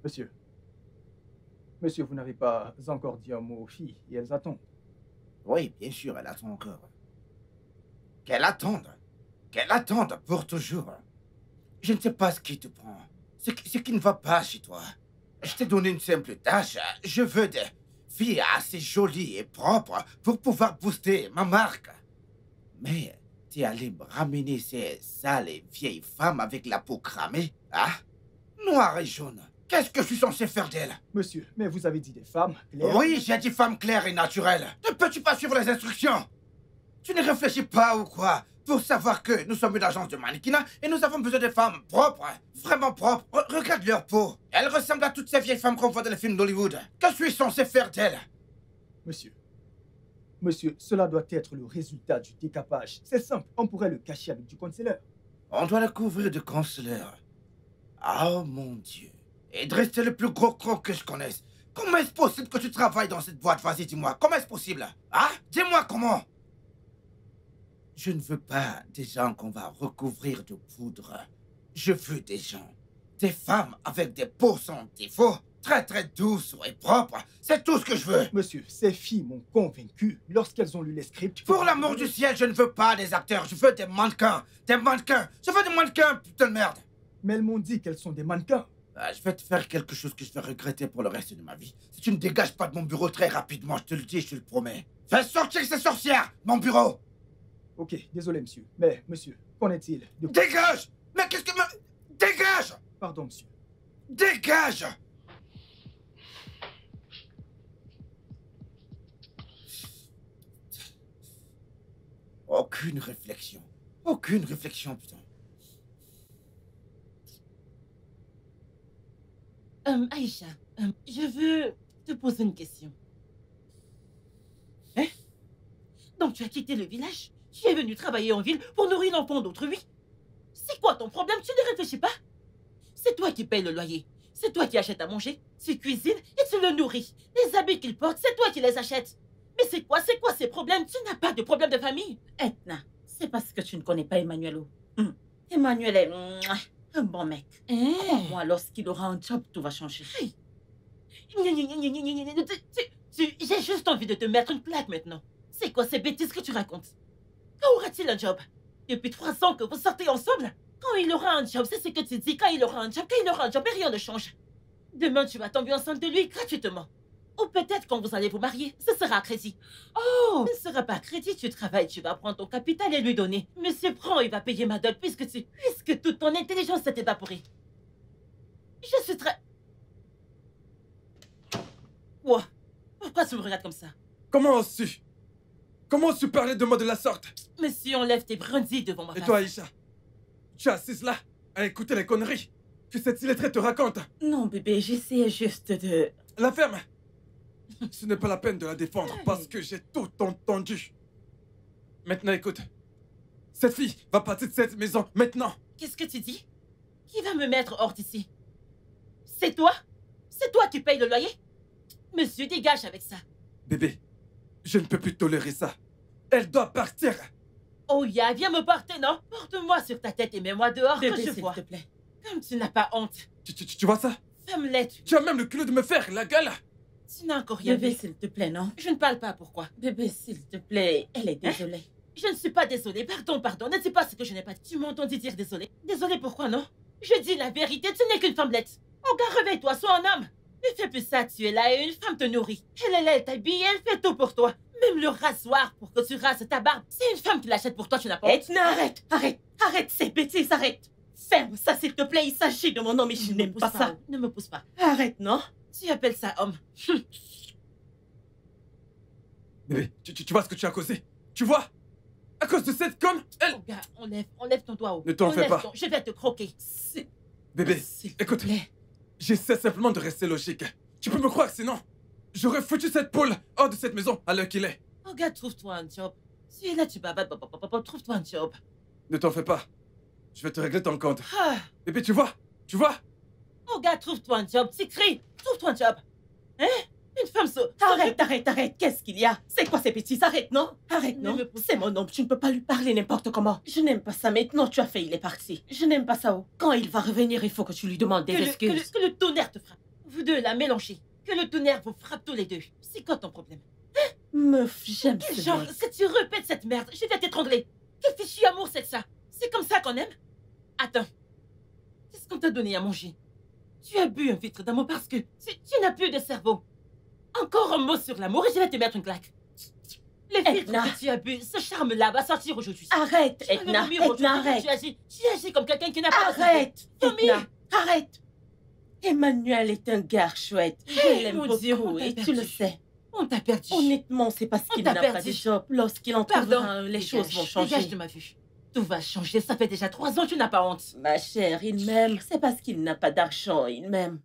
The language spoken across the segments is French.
Monsieur, monsieur, vous n'avez pas encore dit un mot aux filles et elles attendent. Oui, bien sûr, elle attend encore. Qu'elle attende. Qu'elle attende pour toujours. Je ne sais pas ce qui te prend. Ce qui ne va pas chez toi. Je t'ai donné une simple tâche. Je veux des filles assez jolies et propres pour pouvoir booster ma marque. Mais t'es allé me ramener ces sales et vieilles femmes avec la peau cramée, hein? Noire et jaune. Qu'est-ce que je suis censé faire d'elles? Monsieur, mais vous avez dit des femmes claires. Oui, j'ai dit femmes claires et naturelles. Ne peux-tu pas suivre les instructions? Tu ne réfléchis pas ou quoi? Pour savoir que nous sommes une agence de mannequinat et nous avons besoin de femmes propres, vraiment propres. Regarde leur peau. Elles ressemblent à toutes ces vieilles femmes qu'on voit dans les films d'Hollywood. Que suis-je censé faire d'elles? Monsieur, monsieur, cela doit être le résultat du décapage. C'est simple, on pourrait le cacher avec du concealer. On doit le couvrir de concealer. Oh mon Dieu. Idriss, c'est le plus gros croc que je connaisse. Comment est-ce possible que tu travailles dans cette boîte? Vas-y, dis-moi. Comment est-ce possible? Hein? Dis-moi comment. Je ne veux pas des gens qu'on va recouvrir de poudre. Je veux des gens, des femmes avec des peaux sans défaut, très très douces et propres. C'est tout ce que je veux. Monsieur, ces filles m'ont convaincu lorsqu'elles ont lu les scripts. Pour l'amour du ciel, je ne veux pas des acteurs. Je veux des mannequins. Des mannequins. Je veux des mannequins, putain de merde. Mais elles m'ont dit qu'elles sont des mannequins. Je vais te faire quelque chose que je vais regretter pour le reste de ma vie. Si tu ne dégages pas de mon bureau très rapidement, je te le dis, je te le promets. Fais sortir ces sorcières, mon bureau. Ok, désolé, monsieur. Mais, monsieur, qu'en est-il de... Dégage! Mais qu'est-ce que... Dégage! Pardon, monsieur. Dégage! Aucune réflexion. Aucune réflexion, putain. Aïcha, je veux te poser une question. Hein? Donc tu as quitté le village? Tu es venu travailler en ville pour nourrir l'enfant d'autrui? C'est quoi ton problème? Tu ne réfléchis pas? C'est toi qui payes le loyer. C'est toi qui achètes à manger. Tu cuisines et tu le nourris. Les habits qu'il porte, c'est toi qui les achètes. Mais c'est quoi ces problèmes? Tu n'as pas de problème de famille. Etna, c'est parce que tu ne connais pas Emmanuel. Emmanuel est un bon mec. Moi, lorsqu'il aura un job, tout va changer. J'ai juste envie de te mettre une plaque maintenant. C'est quoi ces bêtises que tu racontes? Quand aura-t-il un job? Depuis 3 ans que vous sortez ensemble? Quand il aura un job, c'est ce que tu dis. Quand il aura un job, et rien ne change. Demain, tu vas tomber enceinte de lui gratuitement. Ou peut-être quand vous allez vous marier, ce sera à crédit. Oh, ce ne sera pas à crédit, tu travailles, tu vas prendre ton capital et lui donner. Monsieur prend, il va payer ma dot puisque toute ton intelligence s'est évaporée. Je suis très... Quoi? Pourquoi tu me regardes comme ça? Comment oses-tu? Comment oses-tu parler de moi de la sorte? Monsieur, enlève tes brindilles devant ma face. Et toi, Aïcha? Tu es assise là, à écouter les conneries que cette illettrée te raconte. Non, bébé, j'essayais juste de... La ferme! Ce n'est pas la peine de la défendre parce que j'ai tout entendu. Maintenant, écoute. Cette fille va partir de cette maison maintenant. Qu'est-ce que tu dis? Qui va me mettre hors d'ici? C'est toi? C'est toi qui payes le loyer? Monsieur, dégage avec ça. Bébé, je ne peux plus tolérer ça. Elle doit partir. Oh, ya, viens me porter, non? Porte-moi sur ta tête et mets-moi dehors que je vois. S'il te plaît. Comme tu n'as pas honte. Tu vois ça? Femme-laide. Tu as même le culot de me faire la gueule. Tu n'as encore rien vu. Bébé, s'il te plaît, non? Je ne parle pas, pourquoi? Bébé, s'il te plaît, elle est désolée. Je ne suis pas désolée, pardon. Ne dis pas ce que je n'ai pas dit. Tu m'as entendu dire désolée. Désolée pourquoi, non? Je dis la vérité, tu n'es qu'une femmelette. Oh, gars, réveille-toi, sois un homme. Ne fais plus ça, tu es là et une femme te nourrit. Elle t'habille, elle fait tout pour toi. Même le rasoir pour que tu rases ta barbe. C'est une femme qui l'achète pour toi, tu n'as pas honte. Etna, arrête ces bêtises, arrête. Ferme ça, s'il te plaît, il s'agit de mon homme et je n'aime pas ça. Ne me pousse pas. Arrête, non? Tu appelles ça homme. Bébé, tu vois ce que tu as causé? Tu vois? À cause de cette conne, elle... Oh, gars, enlève ton doigt haut. Ne t'en fais pas. Je vais te croquer. Bébé, écoute, j'essaie simplement de rester logique. Tu peux me croire que sinon, j'aurais foutu cette poule hors de cette maison à l'heure qu'il est. Oh, gars, trouve-toi un job. Si es là, tu babates, trouve-toi un job. Ne t'en fais pas. Je vais te régler ton compte. Ah. Bébé, tu vois? Oh, gars, trouve-toi un job. Tu cries. Trouve-toi un job. Hein? Une femme Arrête. Qu'est-ce qu'il y a? C'est quoi ces bêtises? Arrête, non? Arrête, non? C'est mon homme, tu ne peux pas lui parler n'importe comment. Je n'aime pas ça. Maintenant, tu as fait, il est parti. Je n'aime pas ça. Oh. Quand il va revenir, il faut que tu lui demandes des excuses. Que le tonnerre te frappe. Vous deux, la mélangez. Que le tonnerre vous frappe tous les deux. C'est quoi ton problème? Meuf, j'aime Quel ce genre, mec. si tu répètes cette merde, je vais t'étrangler. Quel fichu amour c'est ça? C'est comme ça qu'on aime? Attends. Qu'est-ce qu'on t'a donné à manger? Tu as bu un filtre d'amour parce que tu n'as plus de cerveau. Encore un mot sur l'amour et je vais te mettre une claque. Le filtre Edna. que tu as bu, ce charme-là va sortir aujourd'hui. Arrête, Tu vas me Edna. vomir aujourd'hui. Edna, arrête. Tu agis comme quelqu'un qui n'a pas de cerveau. Arrête, Tommy. Edna. Arrête. Emmanuel est un gars chouette. Je Hey, l'aime mon Dieu, beaucoup on t'a et tu perdu. le sais. On t'a perdu. Honnêtement, c'est parce On qu'il t'a n'a pas perdu. de job. Lorsqu'il en Pardon. trouvera un, les Dégage, choses vont changer. Dégage de ma vue. Tout va changer. Ça fait déjà 3 ans, tu n'as pas honte. Ma chère, il m'aime. C'est parce qu'il n'a pas d'argent, il m'aime.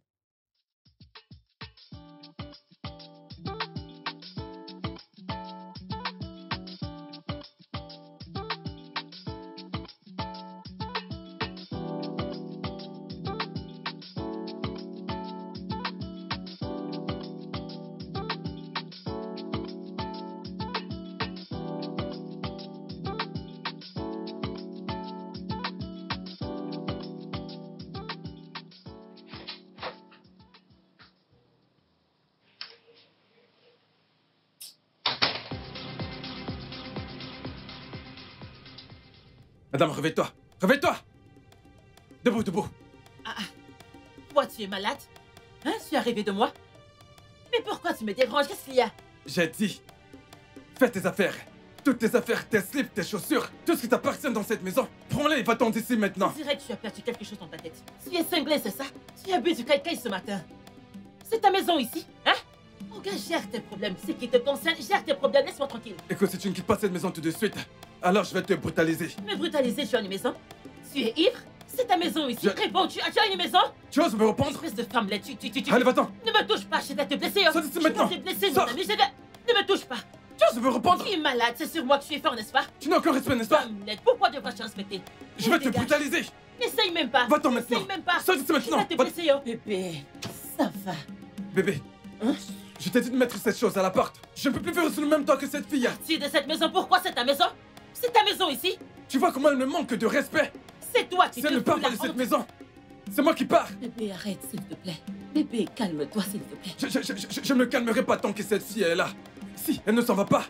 Madame, réveille-toi. Réveille-toi. Debout, debout. Toi, tu es malade? Hein? Tu es arrivé de moi? Mais pourquoi tu me déranges? Qu'est-ce qu'il y a? J'ai dit, fais tes affaires. Toutes tes affaires, tes slips, tes chaussures, tout ce qui t'appartient dans cette maison. Prends-les et va-t'en d'ici maintenant. Je dirais que tu as perdu quelque chose dans ta tête. Tu es cinglé, c'est ça? Tu as bu du caïcaï ce matin. C'est ta maison ici, hein? Oh gars, gère tes problèmes. C'est qui te concerne, gère tes problèmes, laisse-moi tranquille. Écoute, si tu ne quittes pas cette maison tout de suite, alors je vais te brutaliser. Me brutaliser, tu as une maison? Tu es ivre? C'est ta maison ici. Réponds, tu as une maison? Tu oses me reprendre? Espèce de femme là, tu... Allez, va-t'en. Ne me touche pas, je vais te blesser. Oh. Sors d'ici Je vais maintenant. te blesser, mon Sors. ami, je vais... Ne me touche pas. Tu oses me reprendre? Tu es malade, c'est sur moi que tu es fort, n'est-ce pas? Tu n'as aucun respect, n'est-ce pas? Hamlet, pourquoi devrais-je te respecter? Je vais te Dégage. brutaliser. N'essaye même pas. Va-t'en N'essaye maintenant. même pas. Sors d'ici maintenant. Je vais te Va- blesser, oh. Bébé, ça va. Bébé, Hein? je t'ai dit de mettre cette chose à la porte. Je ne peux plus vivre sous le même toit que cette fille. Tu es de cette maison, pourquoi c'est ta maison? C'est ta maison ici. Tu vois comment elle me manque de respect? C'est toi qui Si elle ne te part fous pas la de cette honte. maison, c'est moi qui pars. Bébé, arrête, s'il te plaît. Bébé, calme-toi, s'il te plaît. Je ne me calmerai pas tant que cette fille est là. Si elle ne s'en va pas,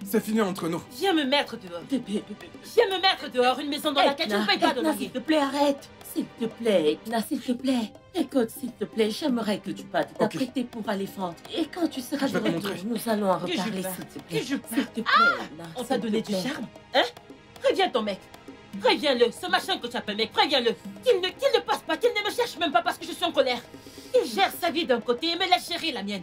c'est fini entre nous. Viens me mettre dehors. Bébé, bébé. Viens me mettre dehors, une maison dans laquelle tu ne payes pas de Edna, loyer. s'il te plaît, arrête. S'il te plaît, Edna, s'il te plaît. Écoute, s'il te plaît, j'aimerais que tu partes Ok. t'apprêter pour aller vendre. Et quand tu seras Je de vais te retour, montrer. nous allons en Que je reparler, pars. s'il te plaît. Que je pars. S'il te plaît, Edna, On s'il t'a te donné du plaît. charme, hein? Préviens ton mec. Préviens-le, ce machin que tu appelles mec, préviens-le. Qu'il ne passe pas, qu'il ne me cherche même pas parce que je suis en colère. Il gère sa vie d'un côté et me laisse gérer la mienne.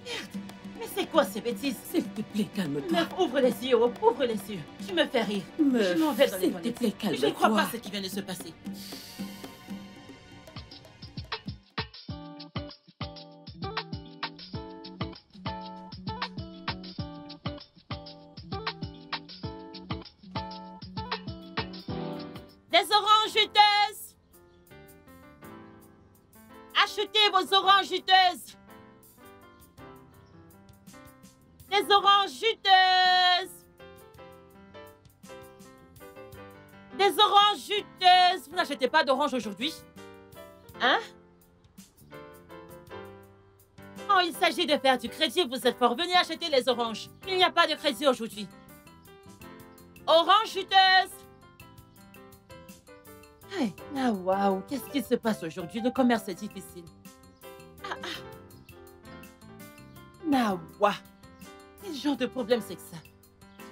Merde, mais c'est quoi ces bêtises? S'il te plaît, calme-toi. Meuf, ouvre les yeux, oh, ouvre les yeux. Tu me fais rire. Meuf, Je m'en vais dans les s'il te toilettes. plaît, Je ne calme-toi. crois pas à ce qui vient de se passer. Des oranges juteuses. Achetez vos oranges juteuses. Des oranges juteuses. Des oranges juteuses. Vous n'achetez pas d'oranges aujourd'hui? Hein? Oh, il s'agit de faire du crédit, vous êtes fort. Venez acheter les oranges. Il n'y a pas de crédit aujourd'hui. Oranges juteuses. Hey, ah waouh, qu'est-ce qui se passe aujourd'hui? Le commerce est difficile. Nawa, quel genre de problème c'est que ça?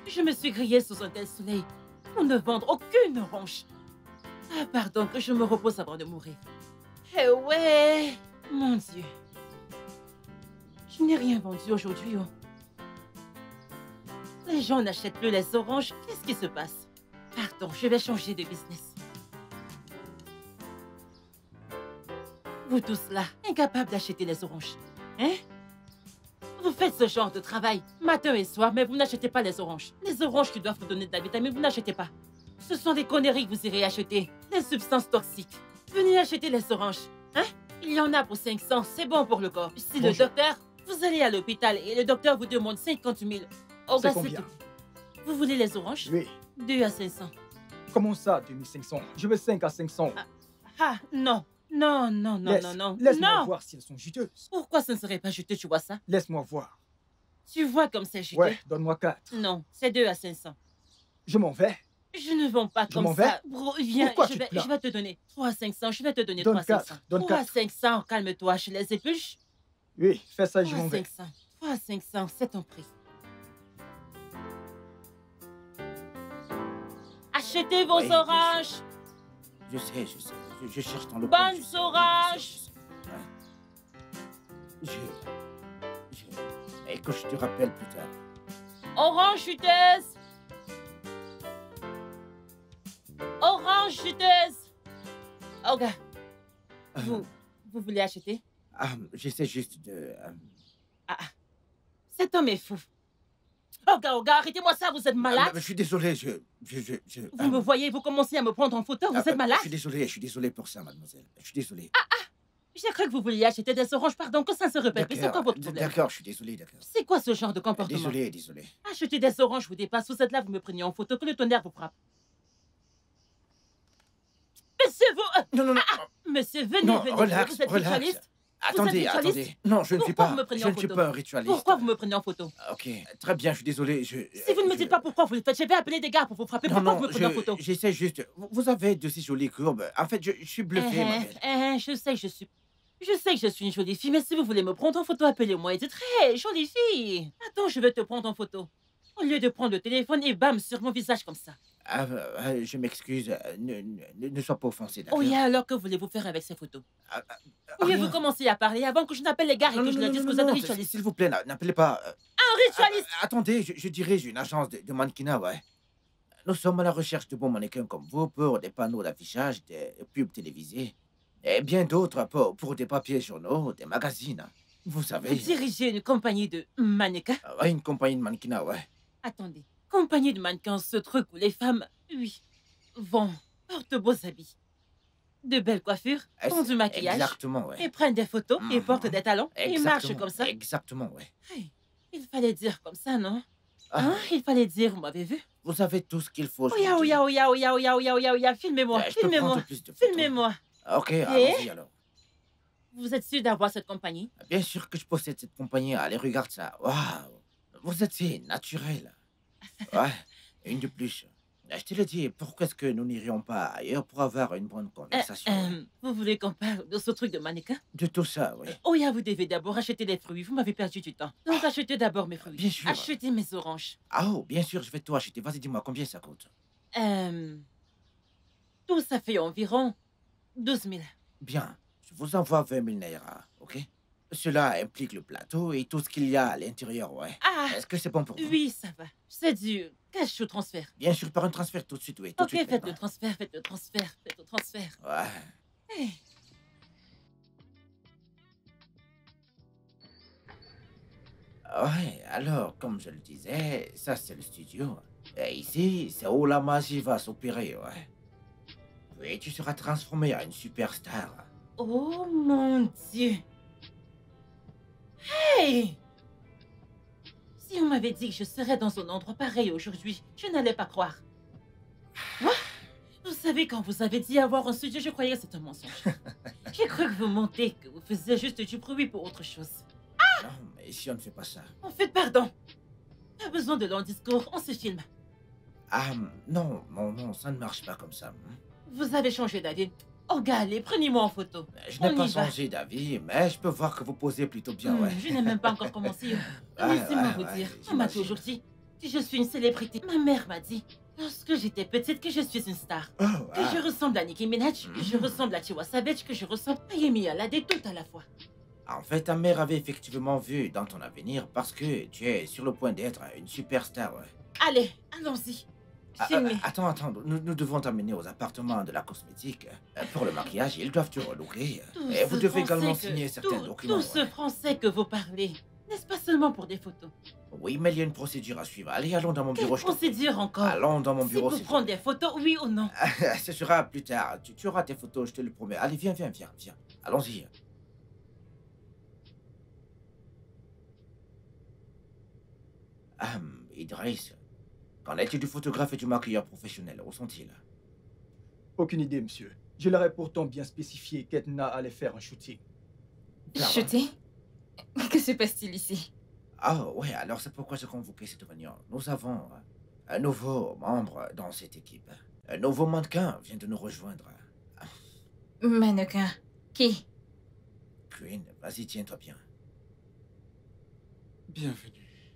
Je me suis grillée sous un tel soleil pour ne vendre aucune orange. Ah pardon, que je me repose avant de mourir. Eh ouais, mon Dieu. Je n'ai rien vendu aujourd'hui, oh. Les gens n'achètent plus les oranges, qu'est-ce qui se passe? Pardon, je vais changer de business. Vous tous là, incapables d'acheter les oranges. Hein? Vous faites ce genre de travail, matin et soir, mais vous n'achetez pas les oranges. Les oranges qui doivent vous donner de la vitamine, vous n'achetez pas. Ce sont des conneries que vous irez acheter. Des substances toxiques. Venez acheter les oranges. Hein? Il y en a pour 500, c'est bon pour le corps. Si le Bonjour. docteur, vous allez à l'hôpital et le docteur vous demande 50 000. Oh, C'est bah, combien? tout. Vous voulez les oranges? Oui. 2 à 500. Comment ça, 2500? Je veux 5 à 500. Ah, non. Non, non, non, non, non. Laisse-moi Non. voir si elles sont juteuses. Pourquoi ça ne serait pas juteux, tu vois ça? Laisse-moi voir. Tu vois comme c'est juteux? Ouais, donne-moi 4. Non, c'est 2 à 500. Je m'en vais. Je ne vends pas Je comme m'en vais. ça. Bro, viens, Pourquoi je tu te vais, plains? je vais te donner 3 à 500. Je vais te donner Donne 3 à 500. 4, donne 3 à 4. 500, calme-toi, je les épluche. Oui, fais ça et je 3 m'en à vais. 500. 3 à 500, c'est ton prix. Achetez vos Oui, bien sûr. oranges. Je sais. Je cherche dans le Bonnes coin, je sais, oranges. je sais. Et que je te rappelle plus tard. Orange chuteuse. Orange chuteuse. Oh, gars, vous voulez acheter? J'essaie juste de... Cet homme est fou. Oh, gars, arrêtez-moi ça, vous êtes malade? je suis désolé, Vous me voyez, vous commencez à me prendre en photo, vous êtes malade? je suis désolé pour ça, mademoiselle. Je suis désolé. J'ai cru que vous vouliez acheter des oranges, pardon, que ça se répète. Mais c'est quoi votre problème? D'accord, je suis désolé, d'accord. C'est quoi ce genre de comportement? Désolé. Acheter des oranges vous dépasse, vous êtes là, vous me prenez en photo, que le tonnerre vous frappe. Monsieur, vous... Non. Monsieur, venez, Non, venez. relax, Vous êtes relax. ritualiste? Attendez. Non, je ne suis Pourquoi pas. vous me prenez Je en ne suis photo? pas un ritualiste. Pourquoi vous me prenez en photo? Ok, très bien, je suis désolé. Si vous ne me dites pas pourquoi vous le faites, je vais appeler des gars pour vous frapper. Pourquoi vous me prenez en photo? J'essaie juste. Vous avez de si jolies courbes. En fait, je suis bluffé, ma belle. Je sais que je suis une jolie fille, mais si vous voulez me prendre en photo, appelez-moi et dites « Hey, jolie fille! Attends, je vais te prendre en photo. » Au lieu de prendre le téléphone et bam, sur mon visage comme ça. Je m'excuse. Ne sois pas offensé, d'accord? Oh, et alors, que voulez-vous faire avec ces photos? Oui, rien. vous commencez à parler avant que je n'appelle les gars et que je leur dise que vous êtes un ritualiste. S'il vous plaît, n'appelez pas. Un ritualiste! Attendez, je dirige une agence de mannequinat, ouais. Nous sommes à la recherche de bons mannequins comme vous pour des panneaux d'affichage, des pubs télévisées et bien d'autres pour des papiers journaux, des magazines. Vous savez. Vous dirigez une compagnie de mannequins? Ouais, une compagnie de mannequinat, ouais. Attendez, compagnie de mannequins, ce truc où les femmes, oui, vont, portent de beaux habits, de belles coiffures, font du maquillage, Exactement, ouais. et prennent des photos, et portent des talons, et marchent Exactement, comme ça. Exactement, ouais. Hey, il fallait dire comme ça, non? Hein? Il fallait dire, vous m'avez vu? Vous avez tout ce qu'il faut. Oya, oya, oya, oya, oya, oya, oya, oya, filmez-moi, Je peux filmez-moi, prendre plus de photos. filmez-moi. Ok, allons-y alors. Vous êtes sûr d'avoir cette compagnie? Bien sûr que je possède cette compagnie. Allez, regarde ça. Waouh. Vous êtes si naturel. Ouais, une de plus. Je te le dis, pourquoi est-ce que nous n'irions pas ailleurs pour avoir une bonne conversation? Vous voulez qu'on parle de ce truc de mannequin? De tout ça, oui. Oya, vous devez d'abord acheter des fruits. Vous m'avez perdu du temps. Donc achetez d'abord mes fruits. Bien sûr. Achetez mes oranges. Ah, oh, bien sûr, je vais tout acheter. Vas-y, dis-moi combien ça coûte. Tout ça fait environ 12 000. Bien, je vous envoie 20 000 naira, ok? Cela implique le plateau et tout ce qu'il y a à l'intérieur, ouais. Ah, Est-ce que c'est bon pour vous? oui, ça va. C'est du cash ou transfert. Bien sûr, par un transfert tout de suite, oui. Tout de Ok, suite, faites le maintenant. transfert, faites le transfert, faites le transfert. Ouais. Hey. Ouais, alors, comme je le disais, ça c'est le studio. Et ici, c'est où la magie va s'opérer, ouais. Puis tu seras transformé en une superstar. Oh mon Dieu. Hey! Si on m'avait dit que je serais dans un endroit pareil aujourd'hui, je n'allais pas croire. Quoi? Vous savez, quand vous avez dit avoir un studio, je croyais que c'était un mensonge. J'ai cru que vous mentez, que vous faisiez juste du bruit pour autre chose. Non, mais ici on ne fait pas ça. En fait, pardon. Pas besoin de long discours, on se filme. Non, ça ne marche pas comme ça. Vous avez changé d'avis. Oh, gars, allez, prenez-moi en photo. Je n'ai On pas y va. changé d'avis, mais je peux voir que vous posez plutôt bien, ouais. Je n'ai même pas encore commencé. Laissez-moi vous dire, on m'a j'imagine. toujours dit que je suis une célébrité. Ma mère m'a dit, lorsque j'étais petite, que je suis une star. Oh, Que je ressemble à Nicki Minaj, que je ressemble à Tiwa Savage, que je ressemble à Yemi Alade, tout à la fois. En fait, ta mère avait effectivement vu dans ton avenir parce que tu es sur le point d'être une superstar, ouais. Allez, allons-y. Filmez. Attends, nous devons t'amener aux appartements de la cosmétique. Pour le maquillage, ils doivent te relooker. Tout Et vous ce devez également français signer certains documents. Tout ce ouais. français que vous parlez, n'est-ce pas seulement pour des photos? Oui, mais il y a une procédure à suivre. Allez, allons dans mon Quelle bureau. je t'en prie. procédure encore? Allons dans mon C'est bureau. pour s'il te prendre plaît. des photos, oui ou non? Ce sera plus tard. Tu auras tes photos, je te le promets. Allez, viens. Allons-y. Idriss, qu'en est-il du photographe et du maquilleur professionnel? Où sont-ils? Aucune idée, monsieur. Je leur ai pourtant bien spécifié qu'Edna allait faire un shooting. Shooting? Que se passe-t-il ici? Ah ouais, alors c'est pourquoi j'ai convoqué cette réunion. Nous avons un nouveau membre dans cette équipe. Un nouveau mannequin vient de nous rejoindre. Mannequin. Qui? Queen, vas-y, tiens-toi bien. Bienvenue.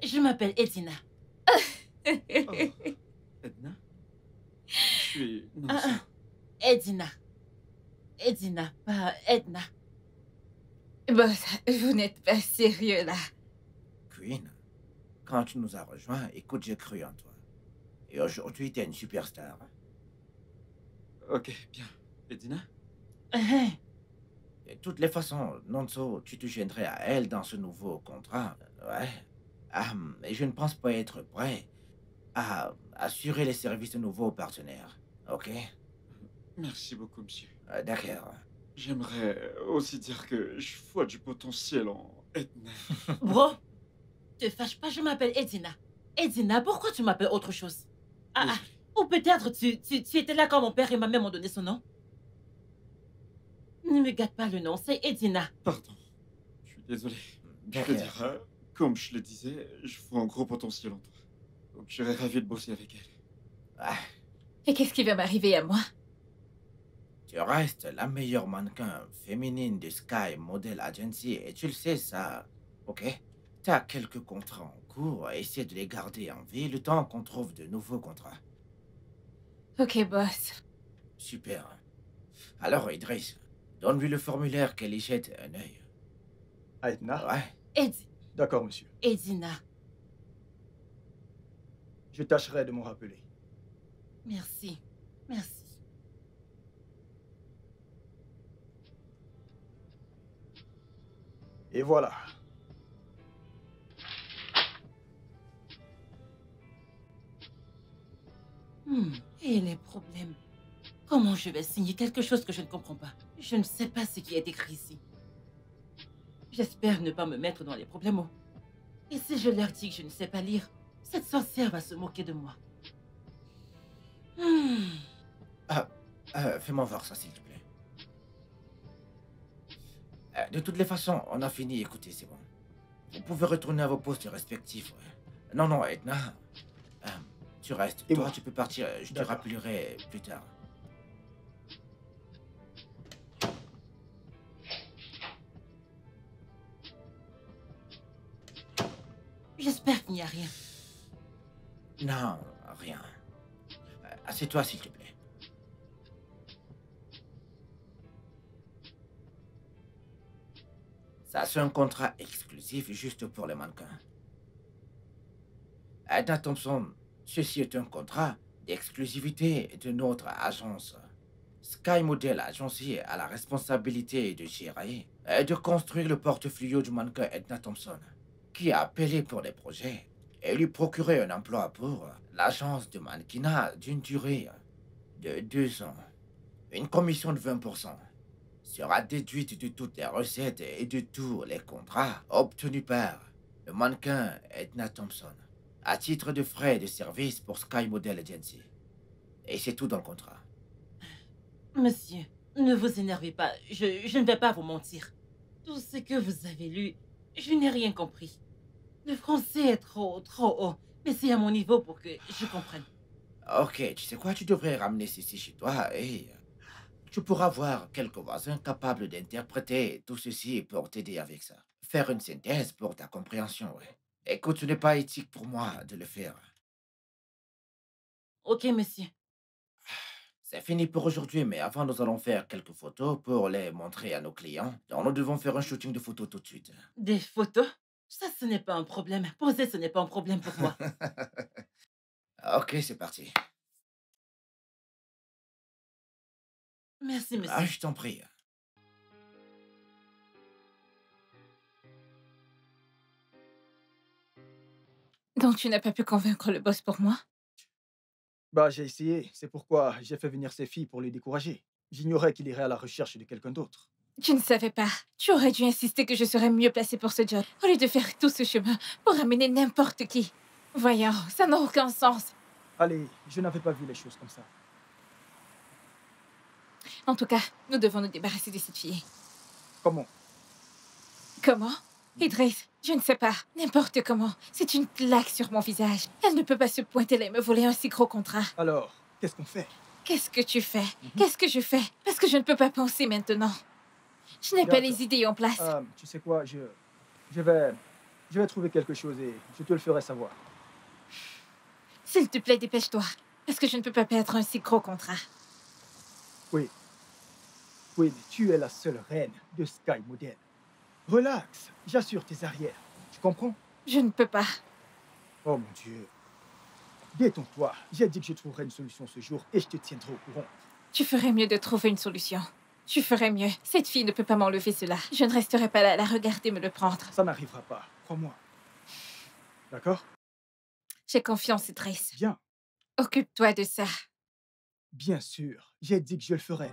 Je m'appelle Edina. Oh. Edna? Je suis... Non, Edina. Edina, pas Edna. Boss, vous n'êtes pas sérieux là. Queen, quand tu nous as rejoints, écoute, j'ai cru en toi. Et aujourd'hui, t'es une superstar. Ok, bien. Edina? De toutes les façons, Nonso, tu te gênerais à elle dans ce nouveau contrat. Ouais. Et je ne pense pas être prêt à assurer les services de nouveaux partenaires. Ok? Merci beaucoup, monsieur. D'accord. J'aimerais aussi dire que je vois du potentiel en Edna. Bro, te fâche pas, je m'appelle Edina. Edina, pourquoi tu m'appelles autre chose? Ou peut-être tu étais là quand mon père et ma mère m'ont donné son nom? Ne me gâte pas le nom, c'est Edina. Pardon. Je suis désolé. Je D'accord. veux dire, comme je le disais, je vois un gros potentiel en toi. Donc je serais ravi de bosser avec elle. Ah, Et qu'est-ce qui va m'arriver à moi? tu restes la meilleure mannequin féminine de Sky Model Agency et tu le sais ça, ok? T'as quelques contrats en cours, essaie de les garder en vie le temps qu'on trouve de nouveaux contrats. Ok, boss. Super. Alors Idriss, donne-lui le formulaire qu'elle y jette un œil. À Edna? Ouais. D'accord, monsieur. Edina, Je tâcherai de m'en rappeler. merci. Merci. Et voilà. Et les problèmes? Comment je vais signer quelque chose que je ne comprends pas? Je ne sais pas ce qui est écrit ici. J'espère ne pas me mettre dans les problèmes. Et si je leur dis que je ne sais pas lire, cette sorcière va se moquer de moi. Fais-moi voir ça, s'il te plaît. De toutes les façons, on a fini. Écoutez, c'est bon. Vous pouvez retourner à vos postes respectifs. Ouais. Non, Edna. Tu restes. Et toi, moi? tu peux partir. Je te D'accord. rappellerai plus tard. J'espère qu'il n'y a rien. Non, rien. Assieds-toi, s'il te plaît. Ça, c'est un contrat exclusif juste pour les mannequins. Edna Thompson, ceci est un contrat d'exclusivité de notre agence. Sky Model Agency a la responsabilité de gérer et de construire le portfolio du mannequin Edna Thompson, qui a appelé pour des projets et lui procurer un emploi pour l'agence de mannequinat d'une durée de 2 ans. Une commission de 20% sera déduite de toutes les recettes et de tous les contrats obtenus par le mannequin Edna Thompson, à titre de frais de service pour Sky Model Agency. Et c'est tout dans le contrat. Monsieur, ne vous énervez pas. Je ne vais pas vous mentir. Tout ce que vous avez lu, je n'ai rien compris. Le français est trop haut. Mais c'est à mon niveau pour que je comprenne. Ok, tu sais quoi, tu devrais ramener ceci chez toi et tu pourras voir quelques voisins capables d'interpréter tout ceci pour t'aider avec ça. Faire une synthèse pour ta compréhension, ouais. Écoute, ce n'est pas éthique pour moi de le faire. Ok, monsieur. C'est fini pour aujourd'hui, mais avant, nous allons faire quelques photos pour les montrer à nos clients. Donc, nous devons faire un shooting de photos tout de suite. Des photos? Ça, ce n'est pas un problème. Poser, ce n'est pas un problème pour moi. Ok, c'est parti. Merci, monsieur. Ah, je t'en prie. Donc tu n'as pas pu convaincre le boss pour moi? Bah, j'ai essayé. C'est pourquoi j'ai fait venir ces filles pour les décourager. J'ignorais qu'il irait à la recherche de quelqu'un d'autre. Tu ne savais pas. Tu aurais dû insister que je serais mieux placée pour ce job, au lieu de faire tout ce chemin pour amener n'importe qui. Voyons, ça n'a aucun sens. Allez, je n'avais pas vu les choses comme ça. En tout cas, nous devons nous débarrasser de cette fille. Comment? Comment? Idriss, je ne sais pas. N'importe comment. C'est une claque sur mon visage. Elle ne peut pas se pointer là et me voler un si gros contrat. Alors, qu'est-ce qu'on fait? Qu'est-ce que tu fais? Qu'est-ce que je fais? Parce que je ne peux pas penser maintenant. Je n'ai pas les idées en place. Tu sais quoi, je vais trouver quelque chose et je te le ferai savoir. S'il te plaît, dépêche-toi. Parce que je ne peux pas perdre un si gros contrat. Oui. Oui, mais tu es la seule reine de Sky Model. Relax, j'assure tes arrières. Tu comprends? Je ne peux pas. Oh mon Dieu. Détends-toi. J'ai dit que je trouverais une solution ce jour et je te tiendrai au courant. Tu ferais mieux de trouver une solution. Tu ferais mieux. Cette fille ne peut pas m'enlever cela. Je ne resterai pas là à la regarder me le prendre. Ça n'arrivera pas, crois-moi. D'accord? J'ai confiance, Idriss. Bien. Occupe-toi de ça. Bien sûr. J'ai dit que je le ferais.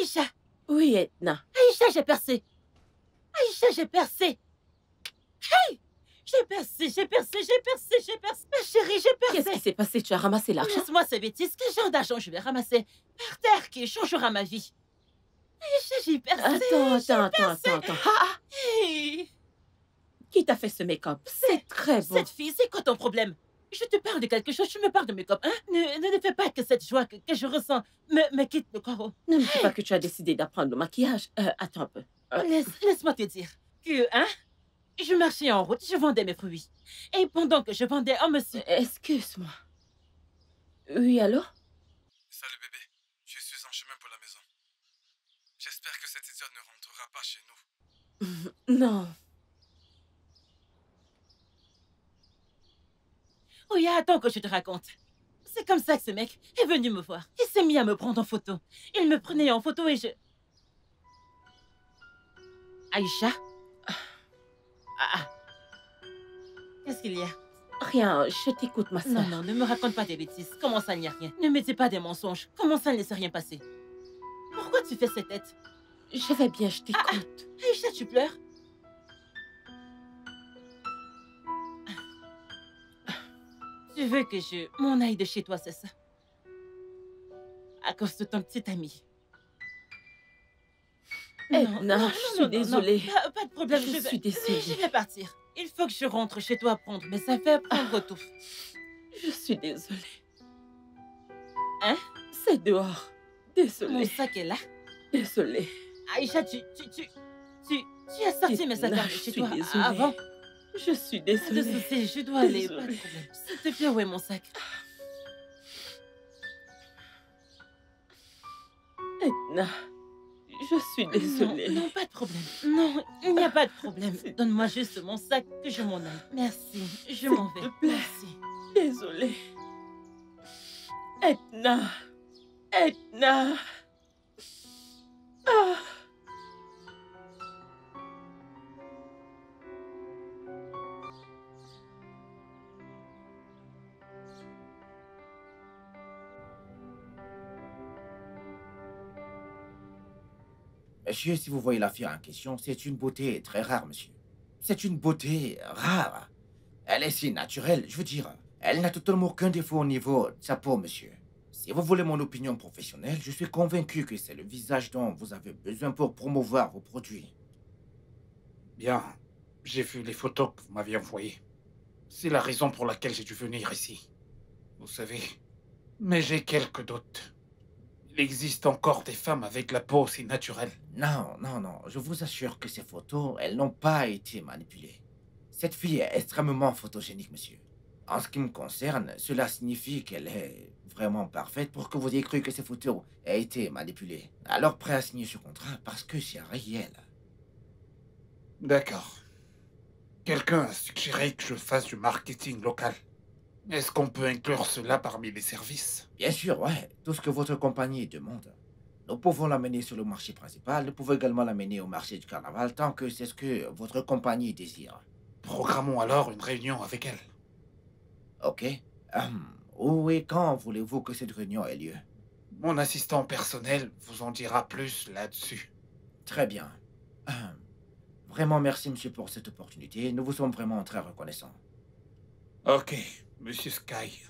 Aïcha! Oui, Edna. Aïcha, j'ai percé! Aïcha, j'ai percé! Hey! J'ai percé, j'ai percé, j'ai percé, j'ai percé! Ma chérie, j'ai percé! Qu'est-ce qui s'est passé? Tu as ramassé l'argent? Laisse-moi ces bêtises. Quel genre d'argent je vais ramasser par terre qui changera ma vie? Aïcha, j'ai percé! Attends. Ah, Hey! qui t'a fait ce make-up? C'est très beau. Cette fille, c'est quoi ton problème? Je te parle de quelque chose, tu me parles de mes copains. Ne fais pas que cette joie que je ressens me quitte le corps. Ne me dis pas que tu as décidé d'apprendre le maquillage. Attends un peu. Laisse-moi te dire que, je marchais en route, je vendais mes fruits. Et pendant que je vendais, un monsieur... Excuse-moi. Oui, alors? Salut bébé, je suis en chemin pour la maison. J'espère que cette idiote ne rentrera pas chez nous. Non. Oui, attends que je te raconte. C'est comme ça que ce mec est venu me voir. Il s'est mis à me prendre en photo. Il me prenait en photo et je... Aïcha? Qu'est-ce qu'il y a? Rien, je t'écoute, ma soeur. Non, ne me raconte pas des bêtises. Comment ça, il n'y a rien? Ne me dis pas des mensonges. Comment ça, il ne s'est rien passé? Pourquoi tu fais cette tête? Je vais bien, je t'écoute. Aïcha, tu pleures? Tu veux que je m'en aille de chez toi, c'est ça? À cause de ton petit ami. Edna, je suis désolée. Pas de problème, Je suis désolée. Je vais partir. Il faut que je rentre chez toi prendre mes affaires, prendre tout. Je suis désolée. Hein? C'est dehors. Mon Désolée. sac est là. Désolée. Aïcha, tu as sorti mes Edna, affaires de je chez suis toi désolée. avant. Je suis Pas de désolée. soucis, je dois aller. Pas de Désolée. problème. S'il te plaît, où est mon sac? Edna, je suis désolée. Non, pas de problème. Non, il n'y a pas de problème. C'est- Donne-moi juste mon sac que je m'en aille. Merci, je S'il m'en vais. te plaît. Merci. Désolée. Edna. Edna. Ah. Monsieur, si vous voyez la fille en question, c'est une beauté très rare, monsieur. C'est une beauté rare. Elle est si naturelle, je veux dire. Elle n'a totalement aucun défaut au niveau de sa peau, monsieur. Si vous voulez mon opinion professionnelle, je suis convaincu que c'est le visage dont vous avez besoin pour promouvoir vos produits. Bien, j'ai vu les photos que vous m'aviez envoyées. C'est la raison pour laquelle j'ai dû venir ici. Vous savez, mais j'ai quelques doutes. Il existe encore des femmes avec la peau si naturelle. Non, non, non, je vous assure que ces photos, elles n'ont pas été manipulées. Cette fille est extrêmement photogénique, monsieur. En ce qui me concerne, cela signifie qu'elle est vraiment parfaite pour que vous ayez cru que ces photos aient été manipulées. Alors prêt à signer ce contrat parce que c'est réel. D'accord. Quelqu'un a suggéré que je fasse du marketing local. Est-ce qu'on peut inclure cela parmi les services? Bien sûr, ouais, tout ce que votre compagnie demande. Nous pouvons l'amener sur le marché principal, nous pouvons également l'amener au marché du carnaval tant que c'est ce que votre compagnie désire. Programmons alors une réunion avec elle. Ok. Où et quand voulez-vous que cette réunion ait lieu? Mon assistant personnel vous en dira plus là-dessus. Très bien. Vraiment merci, monsieur, pour cette opportunité. Nous vous sommes vraiment très reconnaissants. Ok, Monsieur Sky.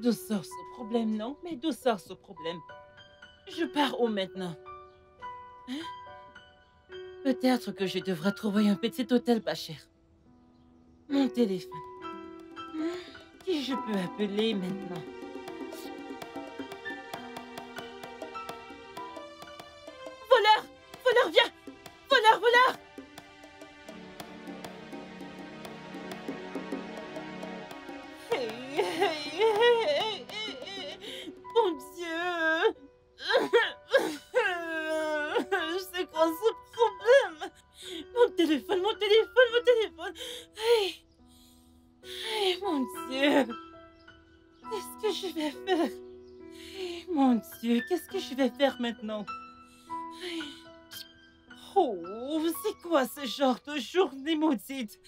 D'où sort ce problème, non? Mais d'où sort ce problème? Je pars où maintenant? Hein? Peut-être que je devrais trouver un petit hôtel pas cher. Mon téléphone. Qui je peux appeler maintenant? Voleur! Voleur, viens! Voleur, voleur! Mon Dieu! C'est quoi ce problème? Mon téléphone, mon téléphone, mon téléphone! Hey. Hey, mon Dieu! Qu'est-ce que je vais faire? Hey, mon Dieu, qu'est-ce que je vais faire maintenant? Hey. Oh, c'est quoi ce genre de journée maudite?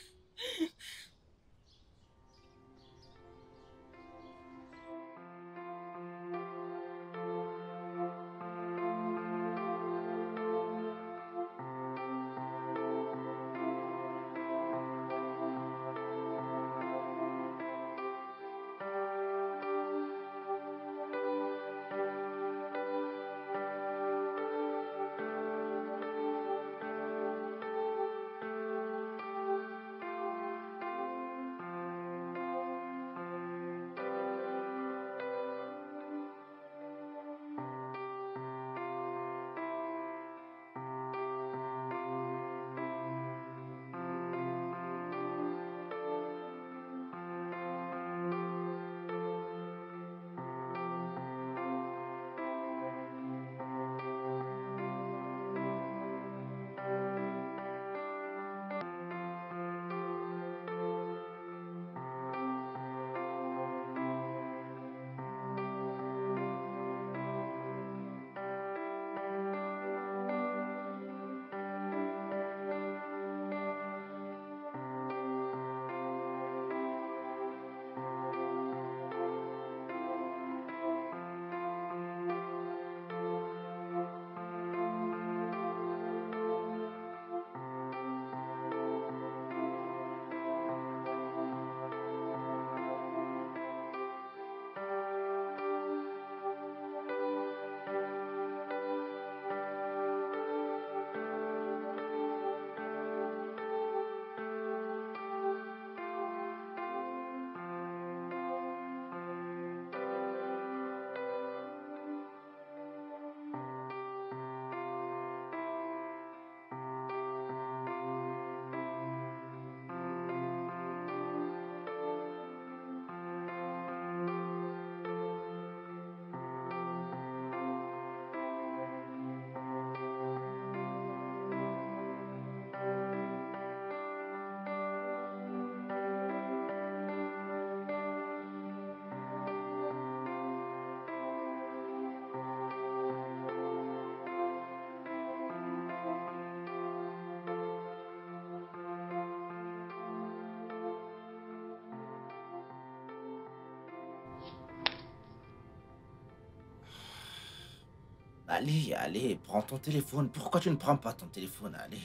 Allez, allez, prends ton téléphone. Pourquoi tu ne prends pas ton téléphone? Allez.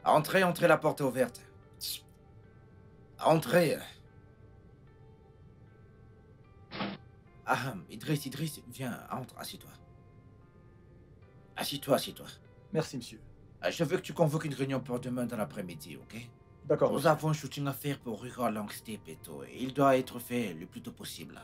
Entrez, entrez, la porte est ouverte. Entrez. Ah, Idriss, viens, entre, assieds-toi. Assieds-toi, assieds-toi. Merci, monsieur. Je veux que tu convoques une réunion pour demain dans l'après-midi, ok? D'accord, Nous monsieur. avons un shooting à faire pour Rural Longstep et tout, et il doit être fait le plus tôt possible.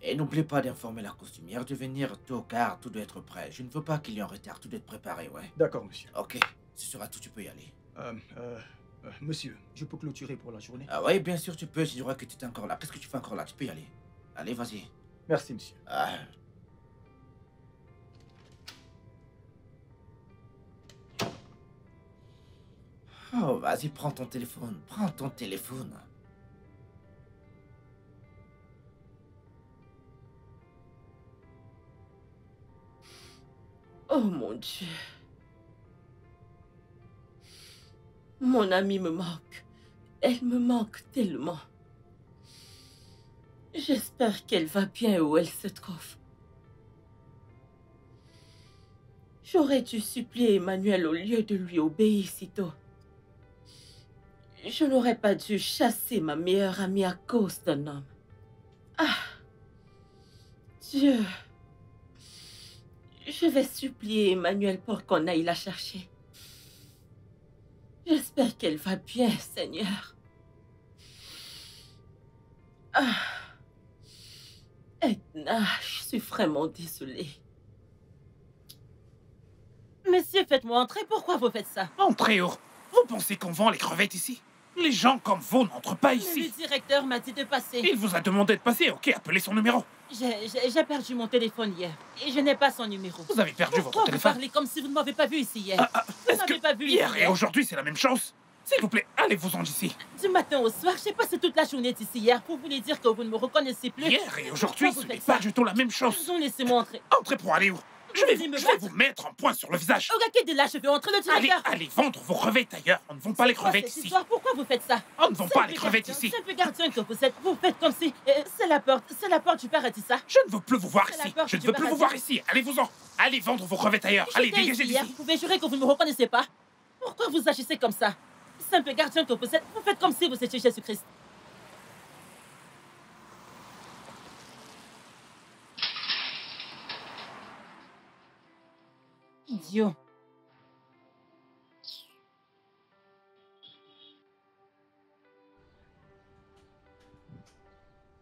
Et n'oublie pas d'informer la costumière de venir tôt, car tout doit être prêt. Je ne veux pas qu'il y ait un retard, tout doit être préparé, ouais? D'accord, monsieur. Ok, ce sera tout, tu peux y aller. Monsieur, je peux clôturer pour la journée? Ah oui, bien sûr, tu peux, je dirais que tu es encore là. Qu'est-ce que tu fais encore là? Tu peux y aller. Allez, vas-y. Merci, monsieur. Ah. Oh, vas-y, prends ton téléphone. Prends ton téléphone. Oh mon Dieu. Mon amie me manque. Elle me manque tellement. J'espère qu'elle va bien où elle se trouve. J'aurais dû supplier Emmanuel au lieu de lui obéir si tôt. Je n'aurais pas dû chasser ma meilleure amie à cause d'un homme. Ah! Dieu! Je vais supplier Emmanuel pour qu'on aille la chercher. J'espère qu'elle va bien, Seigneur. Ah! Edna, je suis vraiment désolée. Monsieur, faites-moi entrer. Pourquoi vous faites ça? Entrez, vous pensez qu'on vend les crevettes ici? Les gens comme vous n'entrent pas Le ici. directeur m'a dit de passer. Il vous a demandé de passer, ok, appelez son numéro. J'ai perdu mon téléphone hier. Et je n'ai pas son numéro. Vous avez perdu Pourquoi votre téléphone. vous parlez comme si vous ne m'avez pas vu ici hier? Vous Est-ce n'avez que pas vu ici hier et hier. aujourd'hui c'est la même chose? S'il vous plaît, allez-vous-en d'ici. Du matin au soir, j'ai passé toute la journée d'ici hier. Vous voulez dire que vous ne me reconnaissez plus? Hier et aujourd'hui, Pourquoi ce vous n'est faites pas ça? du tout la même chose. Non, laissez-moi entrer. Entrez pour aller où? Je vais vous mettre un point sur le visage. Regardez de là, je vais entrer le directeur. Allez vendre vos crevettes ailleurs. On ne vend pas les Quoi, crevettes cette ici. histoire? Pourquoi vous faites ça? On ne vend pas Simple les crevettes gardien, ici. Simple gardien que vous êtes. Vous faites comme si... c'est la porte du paradis, ça. Je ne veux plus vous voir C'est la ici. porte Je ne du veux plus vous paradis. voir ici. Allez-vous-en. Allez vendre vos crevettes ailleurs. Allez, J'étais dégagez ici hier. d'ici. Vous pouvez jurer que vous ne me reconnaissez pas. Pourquoi vous agissez comme ça? Simple gardien que vous êtes. Vous faites comme si vous étiez Jésus-Christ. Idiot.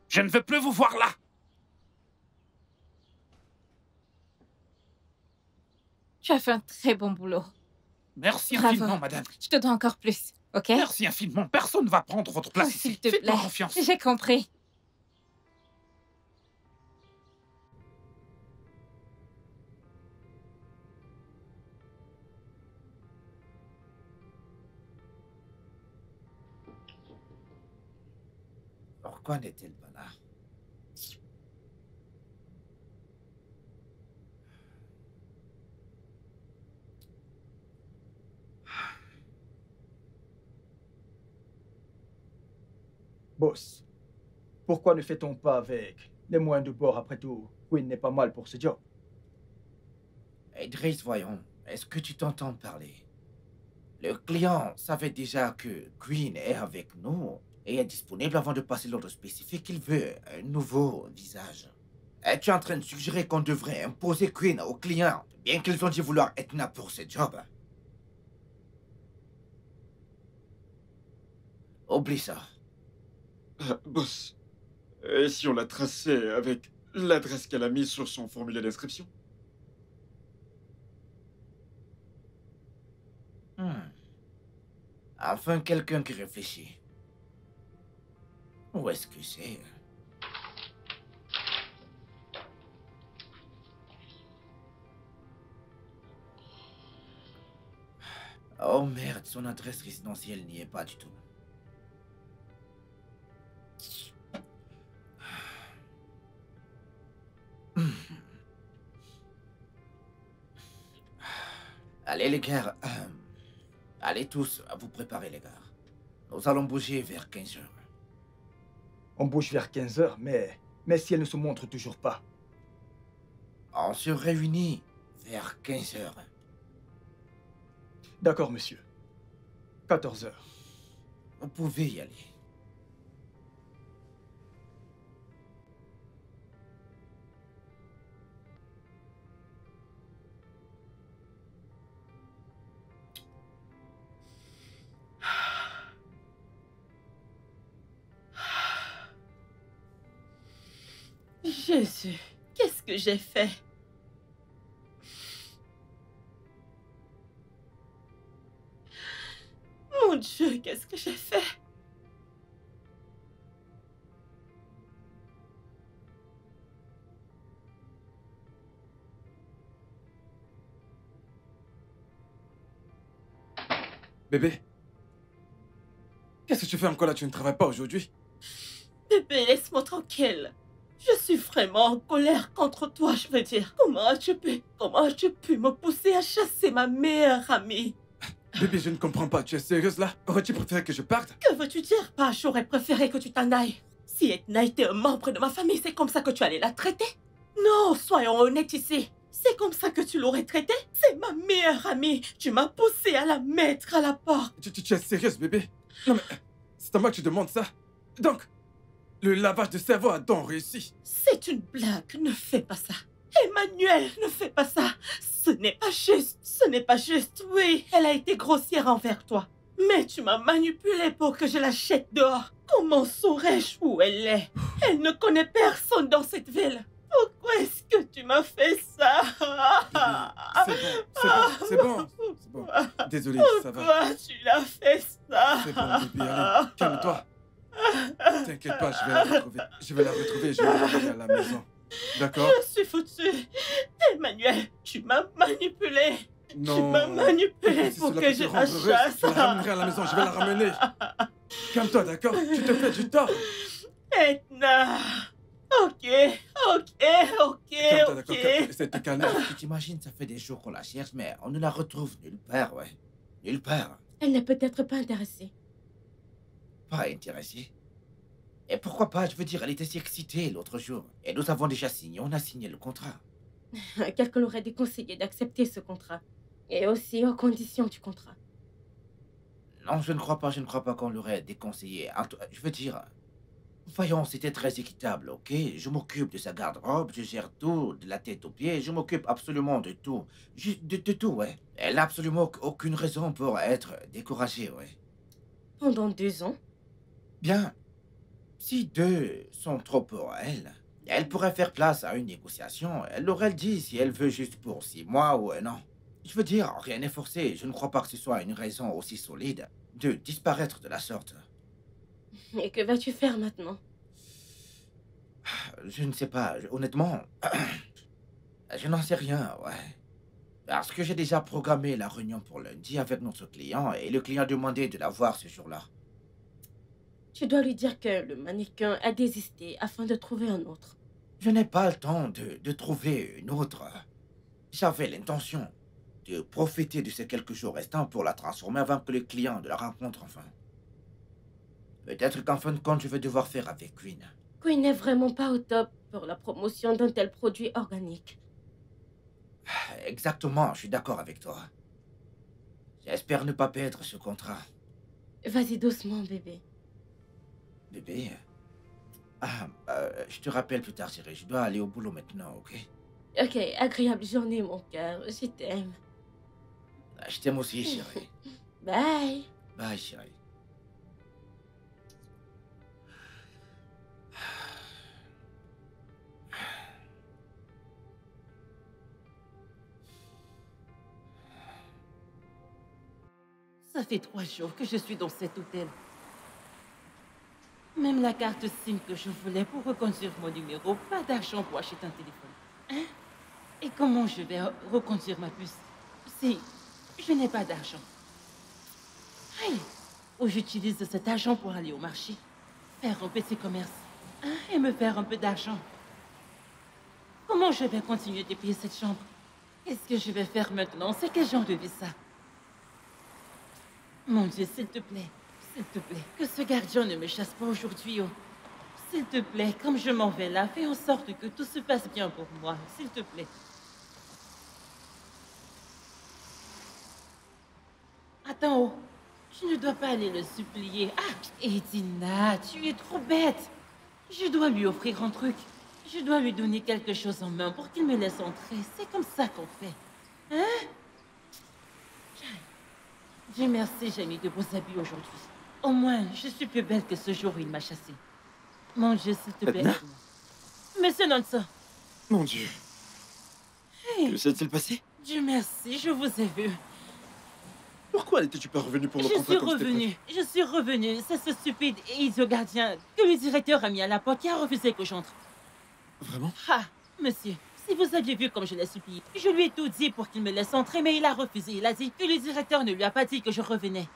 Je ne veux plus vous voir là. Tu as fait un très bon boulot. Merci Bravo. infiniment, madame. Je te dois encore plus, ok? Merci infiniment. Personne ne va prendre votre place Oh, ici. s'il te Faites-moi plaît. confiance. J'ai compris. Pourquoi n'est-elle pas là? Boss, pourquoi ne fait-on pas avec les moyens de bord après tout? Queen n'est pas mal pour ce job. Idriss, voyons, est-ce que tu t'entends parler? Le client savait déjà que Queen est avec nous et est disponible avant de passer l'ordre spécifique. Il veut un nouveau visage. Es-tu en train de suggérer qu'on devrait imposer Queen aux clients, bien qu'ils ont dit vouloir Edna pour ce job? Oublie ça. Boss, et si on la traçait avec l'adresse qu'elle a mise sur son formulaire d'inscription? Enfin, quelqu'un qui réfléchit. Où est-ce que c'est? Oh merde, son adresse résidentielle n'y est pas du tout. Allez les gars, allez tous, à vous préparer les gars. Nous allons bouger vers 15 heures. On bouge vers 15 heures, mais si elle ne se montre toujours pas. On se réunit vers 15 heures. D'accord, monsieur. 14 heures. Vous pouvez y aller. Jésus, qu'est-ce que j'ai fait? Mon Dieu, qu'est-ce que j'ai fait? Bébé, qu'est-ce que tu fais encore là? Tu ne travailles pas aujourd'hui? Bébé, laisse-moi tranquille. Je suis vraiment en colère contre toi, je veux dire. Comment as-tu pu me pousser à chasser ma meilleure amie? Bébé, je ne comprends pas. Tu es sérieuse là? Aurais-tu préféré que je parte? Que veux-tu dire? Pas, j'aurais préféré que tu t'en ailles. Si Edna était un membre de ma famille, c'est comme ça que tu allais la traiter? Non, soyons honnêtes ici. C'est comme ça que tu l'aurais traitée? C'est ma meilleure amie. Tu m'as poussé à la mettre à la porte. Tu es sérieuse, bébé? Non mais, c'est à moi que tu demandes ça. Donc, le lavage de cerveau a donc réussi. C'est une blague, ne fais pas ça. Emmanuel, ne fais pas ça. Ce n'est pas juste, ce n'est pas juste. Oui, elle a été grossière envers toi. Mais tu m'as manipulée pour que je la jette dehors. Comment saurais-je où elle est? Elle ne connaît personne dans cette ville. Pourquoi est-ce que tu m'as fait ça? C'est bon. Désolé, ça va. Pourquoi tu l'as fait ça? C'est bon, bébé, allez, calme-toi. T'inquiète pas, je vais la retrouver. Je vais la retrouver et je vais la ramener à la maison. D'accord? Je suis foutue. Emmanuel, tu m'as manipulé. Non. Tu m'as manipulé Si pour cela que peut te je rendre la heureuse, chasse. je la ramènerai à la maison, je vais la ramener. Calme-toi, d'accord? Tu te fais du tort. Edna. Ok. Calme-toi, d'accord? Essaie de te calmer. Tu t'imagines, ça fait des jours qu'on la cherche, mais on ne la retrouve nulle part, ouais. Nulle part. Elle n'est peut-être pas intéressée. Pas intéressée. Et pourquoi pas? Je veux dire, elle était si excitée l'autre jour. Et nous avons déjà signé, on a signé le contrat. Quelqu'un l'aurait déconseillé d'accepter ce contrat. Et aussi aux conditions du contrat. Non, je ne crois pas qu'on l'aurait déconseillé. Je veux dire, voyons, c'était très équitable, ok? Je m'occupe de sa garde-robe, je gère tout, de la tête aux pieds, je m'occupe absolument de tout. De tout, ouais. Elle n'a absolument aucune raison pour être découragée, ouais. Pendant 2 ans? Bien, si 2 sont trop pour elle, elle pourrait faire place à une négociation. Elle l'aurait dit si elle veut juste pour 6 mois ou un an. Je veux dire, rien n'est forcé. Je ne crois pas que ce soit une raison aussi solide de disparaître de la sorte. Et que vas-tu faire maintenant? Je ne sais pas, honnêtement, je n'en sais rien, ouais. Parce que j'ai déjà programmé la réunion pour lundi avec notre client et le client a demandé de la voir ce jour-là. Tu dois lui dire que le mannequin a désisté afin de trouver un autre. Je n'ai pas le temps de trouver une autre. J'avais l'intention de profiter de ces quelques jours restants pour la transformer avant que le client de la rencontre enfin. Peut-être qu'en fin de compte, je vais devoir faire avec Queen. Queen n'est vraiment pas au top pour la promotion d'un tel produit organique. Exactement, je suis d'accord avec toi. J'espère ne pas perdre ce contrat. Vas-y doucement, bébé. Bébé? Je te rappelle plus tard, chérie. Je dois aller au boulot maintenant, ok? Ok, agréable journée, mon cœur. Je t'aime. Je t'aime aussi, chérie. Bye. Bye, chérie. Ça fait 3 jours que je suis dans cet hôtel. Même la carte SIM que je voulais pour reconduire mon numéro, pas d'argent pour acheter un téléphone. Hein? Et comment je vais reconduire ma puce si je n'ai pas d'argent? Aïe! Ou j'utilise cet argent pour aller au marché, faire un petit commerce hein, et me faire un peu d'argent. Comment je vais continuer de payer cette chambre? Qu'est-ce que je vais faire maintenant? C'est quel genre de vie ça? Mon Dieu, s'il te plaît, que ce gardien ne me chasse pas aujourd'hui. Oh. S'il te plaît, comme je m'en vais là, fais en sorte que tout se passe bien pour moi. S'il te plaît. Attends, oh. Tu ne dois pas aller le supplier. Ah, Edina, tu es trop bête. Je dois lui offrir un truc. Je dois lui donner quelque chose en main pour qu'il me laisse entrer. C'est comme ça qu'on fait. Hein? Dieu merci, j'ai mis de beaux habits aujourd'hui. Au moins, je suis plus belle que ce jour où il m'a chassée. Mon Dieu, s'il te plaît. Edna? aide-moi. Monsieur Nonso. Mon Dieu. Hey, Que s'est-il passé? Dieu merci, je vous ai vu. Pourquoi n'étais-tu pas revenu pour le Je contrat suis comme c'était revenue. Je suis revenue. C'est ce stupide et idiot gardien que le directeur a mis à la porte qui a refusé que j'entre. prévu? Vraiment? Ah, monsieur, si vous aviez vu comme je l'ai supplié, je lui ai tout dit pour qu'il me laisse entrer, mais il a refusé. Il a dit que le directeur ne lui a pas dit que je revenais.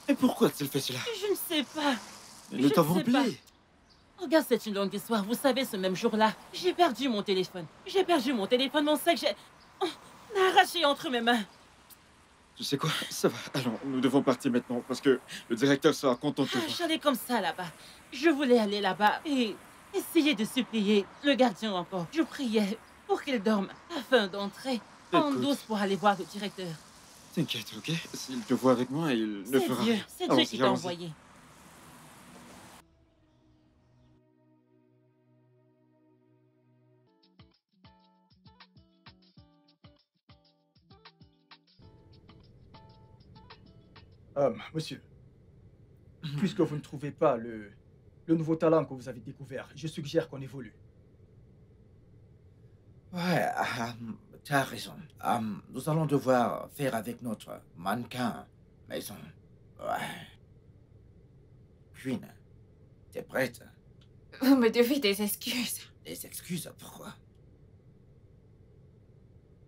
Et pourquoi a-t-il fait cela? Je ne sais pas. Il ne Je t'avons ne sais pas. oublié. Regarde, c'est une longue histoire. Vous savez, ce même jour-là, j'ai perdu mon téléphone. J'ai perdu mon téléphone, mon sac, j'ai... Oh, on a arraché entre mes mains. Tu sais quoi? Ça va. Allons, nous devons partir maintenant parce que le directeur sera content de te Ah, voir. j'allais comme ça là-bas. Je voulais aller là-bas et essayer de supplier le gardien encore. Je priais pour qu'il dorme afin d'entrer en Écoute. douce pour aller voir le directeur. T'inquiète, ok? S'il te voit avec moi, il ne C'est fera Dieu, rien. c'est Dieu Allons-y, qui t'a allons-y. envoyé. Monsieur, puisque vous ne trouvez pas le nouveau talent que vous avez découvert, je suggère qu'on évolue. Ouais, tu as raison. Nous allons devoir faire avec notre mannequin maison. Ouais. Queen, t'es prête? Vous me devez des excuses. Des excuses, pourquoi?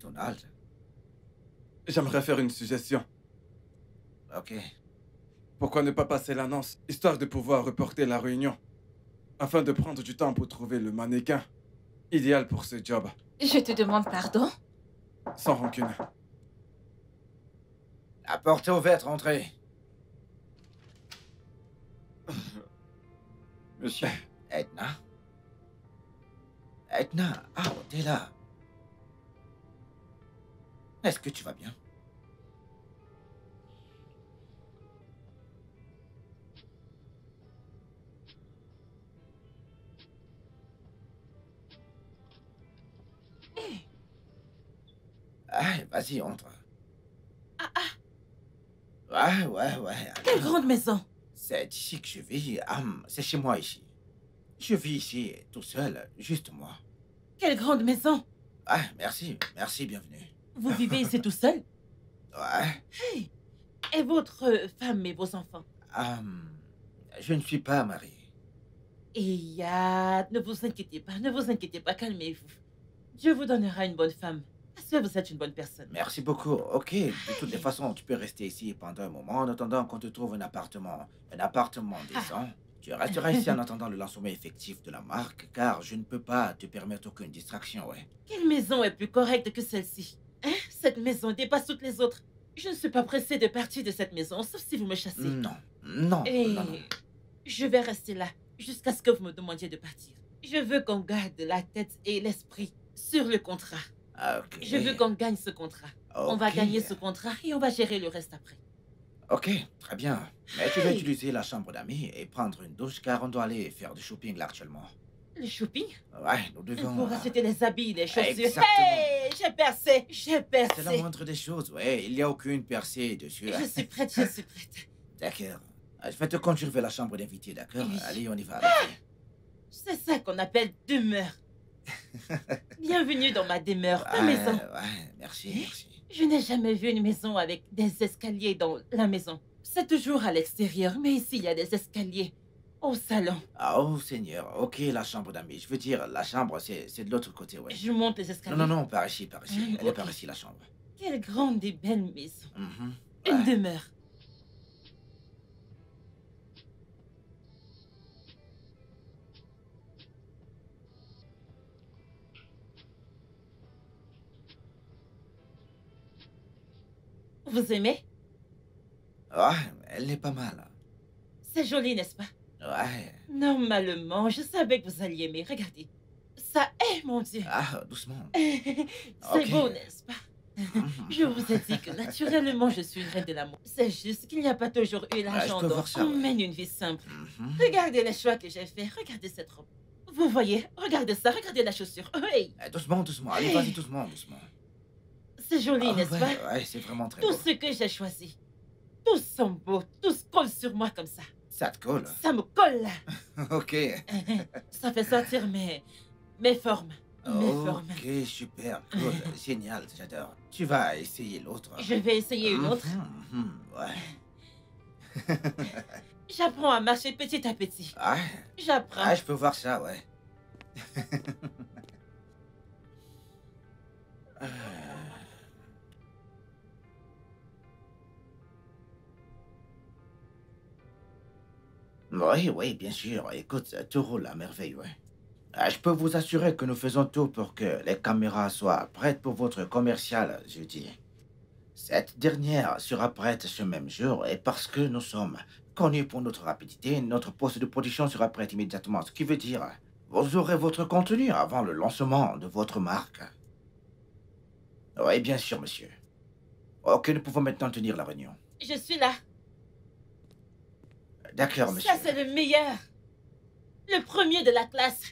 Donald, J'aimerais faire une suggestion. ok. Pourquoi ne pas passer l'annonce, histoire de pouvoir reporter la réunion, afin de prendre du temps pour trouver le mannequin idéal pour ce job, Je te demande pardon. sans rancune. La porte est ouverte, rentrez. Monsieur, Edna? Edna, t'es là. Est-ce que tu vas bien? Vas-y, entre. Ouais. Quelle alors, grande maison. C'est ici que je vis. C'est chez moi ici. Je vis ici, tout seul, juste moi. Quelle grande maison. Merci, bienvenue. Vous vivez ici tout seul? Ouais, Hey. Et votre femme et vos enfants? je ne suis pas marié. Et ne vous inquiétez pas, calmez-vous. Dieu vous donnera une bonne femme. Parce que vous êtes une bonne personne. Merci beaucoup. Ok, de toutes les façons, tu peux rester ici pendant un moment en attendant qu'on te trouve un appartement décent. Tu resteras ici en attendant le lancement effectif de la marque, car je ne peux pas te permettre aucune distraction, ouais. Quelle maison est plus correcte que celle-ci? Hein? Cette maison dépasse toutes les autres. Je ne suis pas pressée de partir de cette maison, sauf si vous me chassez. Non. Et non. je vais rester là jusqu'à ce que vous me demandiez de partir. Je veux qu'on garde la tête et l'esprit sur le contrat. Ok. Je veux qu'on gagne ce contrat. On va Ok. gagner ce contrat et on va gérer le reste après. Ok, très bien. Mais tu vas Hey. utiliser la chambre d'amis et prendre une douche, car on doit aller faire du shopping là actuellement. Le shopping? Ouais, nous devons... Pour acheter les habits, les chaussures. Exactement. Hey, j'ai percé, C'est la moindre des choses, ouais. Il n'y a aucune percée dessus. Je suis prête, je suis prête. D'accord. Je vais te conduire vers la chambre d'invité, d'accord? Oui. Allez, on y va. C'est ça qu'on appelle demeure. Bienvenue dans ma demeure, ma maison. Ouais, merci. Je n'ai jamais vu une maison avec des escaliers dans la maison. C'est toujours à l'extérieur, mais ici il y a des escaliers au salon. Oh, Seigneur. Ok, la chambre d'amis. Je veux dire, la chambre, c'est de l'autre côté, ouais. Je monte les escaliers. Non, par ici. Elle est Ok. par ici, la chambre. Quelle grande et belle maison. Mhm. Une Ouais. demeure. Vous aimez? Ouais, elle est pas mal. C'est joli, n'est-ce pas? Ouais. Normalement, je savais que vous alliez aimer. Regardez. Ça est, mon Dieu. Ah, doucement. C'est Ok. beau, n'est-ce pas? Je vous ai dit que naturellement, je suis une reine de l'amour. C'est juste qu'il n'y a pas toujours eu Ouais, je l'argent, peux donc voir ça, on ouais. mène une vie simple. Mhm. Regardez les choix que j'ai faits. Regardez cette robe. Vous voyez? Regardez ça. Regardez la chaussure. Oui, Doucement, doucement. Allez, vas-y, doucement, doucement. c'est joli, Ah, n'est-ce ouais, pas? ouais, c'est vraiment très Tout beau. ce que j'ai choisi, tous sont beaux. Tous collent sur moi comme ça. Ça te colle. Ça me colle. Ok. Ça fait sortir mes formes. Mes formes. Ok, super, cool, génial, j'adore. Tu vas essayer l'autre. Je vais essayer une autre. Ouais. J'apprends à marcher petit à petit. Ah, J'apprends. ah, je peux voir ça, ouais. Euh, Oui, oui, bien sûr. Écoute, tout roule à merveille, ouais. Je peux vous assurer que nous faisons tout pour que les caméras soient prêtes pour votre commercial jeudi. Cette dernière sera prête ce même jour et parce que nous sommes connus pour notre rapidité, notre poste de production sera prêt immédiatement. Ce qui veut dire, vous aurez votre contenu avant le lancement de votre marque. Oui, bien sûr, monsieur. Ok, nous pouvons maintenant tenir la réunion. Je suis là. D'accord, monsieur. Ça, c'est le meilleur. Le premier de la classe.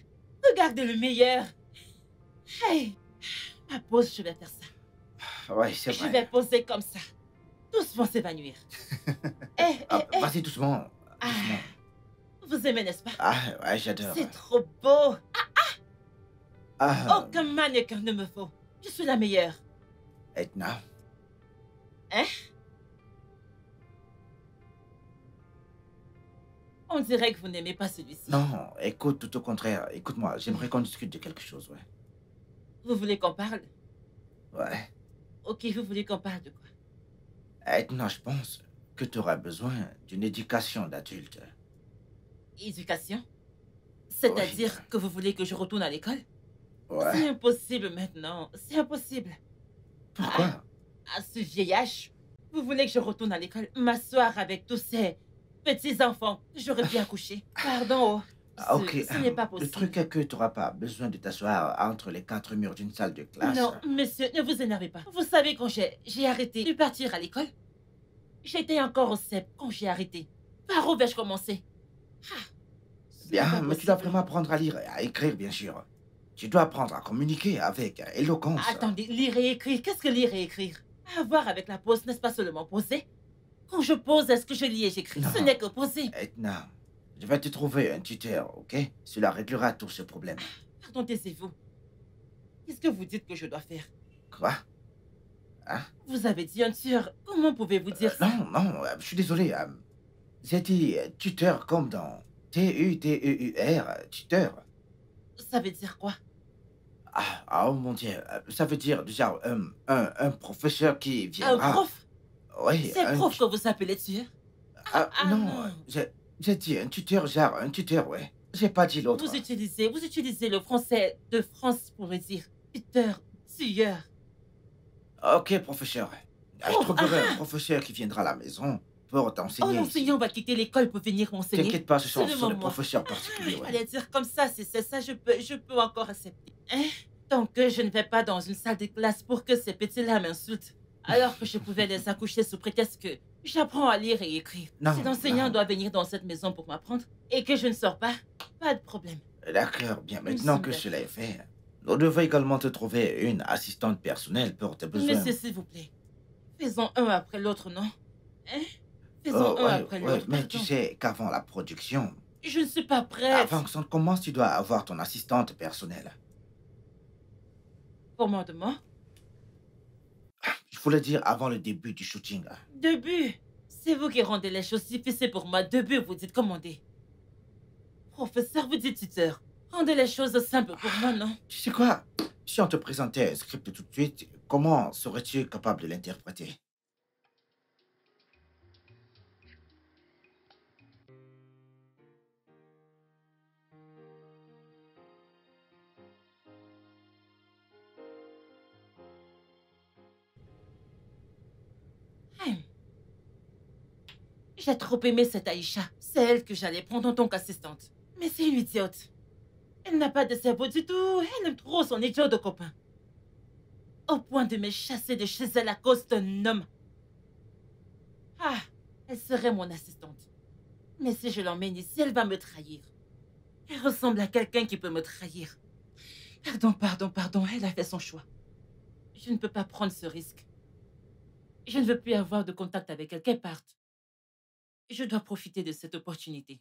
Regardez le meilleur. Hey, ma pause, je vais faire ça. Oui, c'est Je vrai. vais poser comme ça. Tous vont s'évanouir. Vas-y, doucement. Ah, Doucement. vous aimez, n'est-ce pas? Ah, ouais, j'adore. C'est trop beau. Ah, Aucun mannequin ne me faut. Je suis la meilleure. Edna. Hein? On dirait que vous n'aimez pas celui-ci. Non, écoute, tout au contraire. Écoute-moi, j'aimerais qu'on discute de quelque chose, ouais. Vous voulez qu'on parle? Ouais. Ok, vous voulez qu'on parle de quoi? Edna, je pense que tu auras besoin d'une éducation d'adulte. Éducation? C'est-à-dire Oui. que vous voulez que je retourne à l'école? C'est Ouais. impossible maintenant. C'est impossible. Pourquoi? À ce vieil âge, vous voulez que je retourne à l'école, m'asseoir avec tous ces petits-enfants que j'aurais bien accoucher? Pardon, oh. Ah, ok. Ce n'est pas Le possible. truc est que tu n'auras pas besoin de t'asseoir entre les quatre murs d'une salle de classe. Non, monsieur, ne vous énervez pas. Vous savez, quand j'ai arrêté de partir à l'école, j'étais encore au CEP quand j'ai arrêté. Par où vais-je commencer? Ah, ce n'est Bien, pas mais tu dois possible. vraiment apprendre à lire et à écrire, bien sûr. Tu dois apprendre à communiquer avec éloquence. Attendez, lire et écrire, qu'est-ce que lire et écrire? À voir avec la pause, n'est-ce pas seulement poser? Quand je pose, est-ce que je lis et j'écris? Non. Ce n'est que poser. Edna, je vais te trouver un tuteur, ok? Cela réglera tous ces problèmes. Pardon, taisez-vous. Qu'est-ce que vous dites que je dois faire? Quoi? Vous avez dit un tueur. Comment pouvez-vous dire ça? Non, non, je suis désolé. J'ai dit tuteur comme dans T-U-T-E-U-R, tuteur. Ça veut dire quoi? Oh mon Dieu, ça veut dire déjà un professeur qui Un viendra. prof? Oui, C'est un prof que vous appelez tueur? non, non. j'ai dit un tuteur, genre un tuteur, ouais. J'ai pas dit l'autre. Vous utilisez le français de France pour le dire. Tuteur, tueur. Ok, professeur. Je trouverai un professeur qui viendra à la maison pour Oh, t'enseigner ici. l'enseignant va quitter l'école pour venir m'enseigner. T'inquiète pas, ce sont Seulement des moi. professeurs particuliers, Il ouais. fallait dire comme ça, c'est ça, je peux encore accepter. Hein? Tant que je ne vais pas dans une salle de classe pour que ces petits-là m'insultent, alors que je pouvais les accoucher sous prétexte que j'apprends à lire et écrire. Non, Si l'enseignant non. doit venir dans cette maison pour m'apprendre et que je ne sors pas de problème. D'accord, bien. Maintenant que D'accord. cela est fait, nous devons également te trouver une assistante personnelle pour tes besoins. Monsieur, s'il vous plaît, faisons un après l'autre, non? Hein? Faisons Oh, un ouais, après ouais, l'autre. mais pardon. tu sais qu'avant la production, Je ne suis pas prête. avant que ça ne commence, tu dois avoir ton assistante personnelle. Commandement? Je voulais dire avant le début du shooting. Début. C'est vous qui rendez les choses difficiles pour moi. Début, vous dites commander. Professeur, vous dites tuteur. Rendez les choses simples pour moi, non? Tu sais quoi? Si on te présentait un script tout de suite, comment serais-tu capable de l'interpréter? J'ai trop aimé cette Aïcha. C'est elle que j'allais prendre en tant qu'assistante. Mais c'est une idiote. Elle n'a pas de cerveau du tout. Elle aime trop son idiot de copain. Au point de me chasser de chez elle à cause d'un homme. Ah, elle serait mon assistante. Mais si je l'emmène ici, elle va me trahir. Elle ressemble à quelqu'un qui peut me trahir. Pardon, elle a fait son choix. Je ne peux pas prendre ce risque. Je ne veux plus avoir de contact avec elle, qu'elle parte. Je dois profiter de cette opportunité.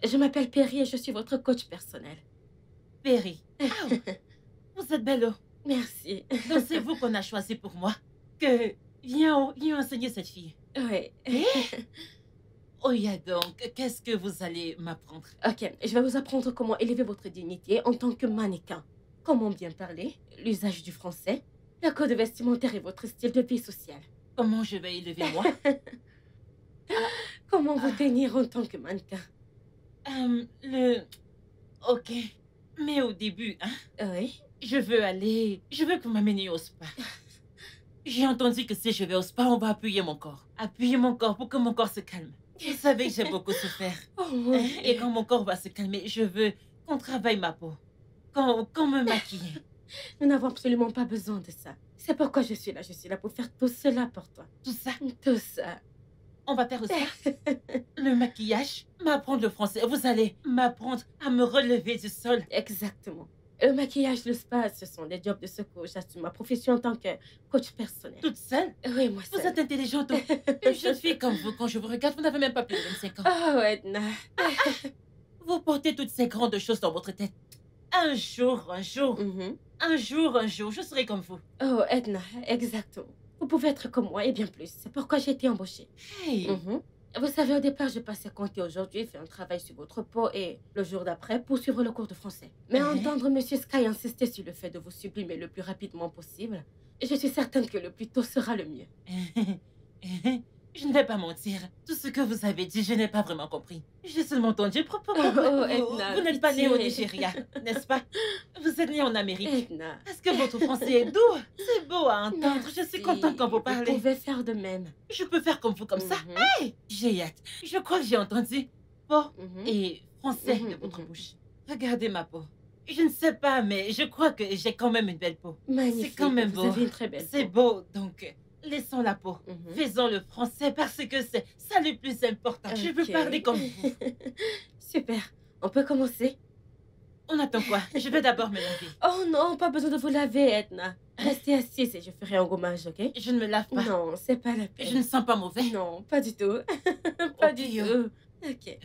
Je m'appelle Perry et je suis votre coach personnel. Perry. Oh, vous êtes belle. Merci. Donc c'est vous qu'on a choisi pour moi. Que viens enseigner cette fille. Oui. Oh, yeah, donc, qu'est-ce que vous allez m'apprendre? Ok, je vais vous apprendre comment élever votre dignité en tant que mannequin. Comment bien parler, l'usage du français, le code vestimentaire et votre style de vie sociale. Comment je vais élever moi? Comment vous tenir en tant que mannequin. Ok. Mais au début, hein, Oui. je veux que vous m'ameniez au spa. J'ai entendu que si je vais au spa, on va appuyer mon corps. Appuyer mon corps pour que mon corps se calme. Vous savez que j'ai beaucoup souffert. Oh mon Dieu. Et quand mon corps va se calmer, je veux qu'on travaille ma peau. Qu'on me maquille. Nous n'avons absolument pas besoin de ça. C'est pourquoi je suis là. Je suis là pour faire tout cela pour toi. Tout ça, Tout ça. on va faire ça. Le maquillage, m'apprendre le français. Vous allez m'apprendre à me relever du sol. Exactement. Le maquillage, le spa, ce sont des jobs de secours. J'assume ma profession en tant que coach personnel. Toute seule. Oui, moi Vous seule. êtes intelligente. Une jeune fille comme vous, quand je vous regarde, vous n'avez même pas plus de 25 ans. Oh, Edna. Vous portez toutes ces grandes choses dans votre tête. Un jour, Mhm. je serai comme vous. Oh, Edna, exactement. Vous pouvez être comme moi et bien plus. C'est pourquoi j'ai été embauchée. Hey, Mhm. Vous savez, au départ, je passais compter aujourd'hui, faire un travail sur votre peau et le jour d'après, poursuivre le cours de français. Mais entendre Monsieur Sky insister sur le fait de vous sublimer le plus rapidement possible, je suis certaine que le plus tôt sera le mieux. je ne vais pas mentir. Tout ce que vous avez dit, je n'ai pas vraiment compris. J'ai seulement entendu propos. Oh, Edna, Vous n'êtes pas né au pitié. Nigeria, n'est-ce pas? Vous êtes né en Amérique. Edna. Est-ce que votre français est doux? C'est beau à entendre. Je suis Merci. contente quand vous parlez. Vous pouvez faire de même. Je peux faire comme vous, comme ça. Mhm. Hey, j'ai hâte. Je crois que j'ai entendu peau Mhm. et français Mhm, de votre mhm. bouche. Regardez ma peau. Je ne sais pas, mais je crois que j'ai quand même une belle peau. Magnifique. quand même Vous beau. avez une très belle C'est peau. beau, donc laissons la peau. Mhm. Faisons le français parce que c'est ça le plus important. Je veux Ok. parler comme vous. Super. On peut commencer? On attend quoi? Je vais d'abord me laver. Oh non, pas besoin de vous laver, Edna. Restez assise et je ferai un gommage, ok? Je ne me lave pas. Non, c'est pas la Je peine. ne sens pas mauvais. Non, pas du tout. Pas Ok, du yo. tout. Ok.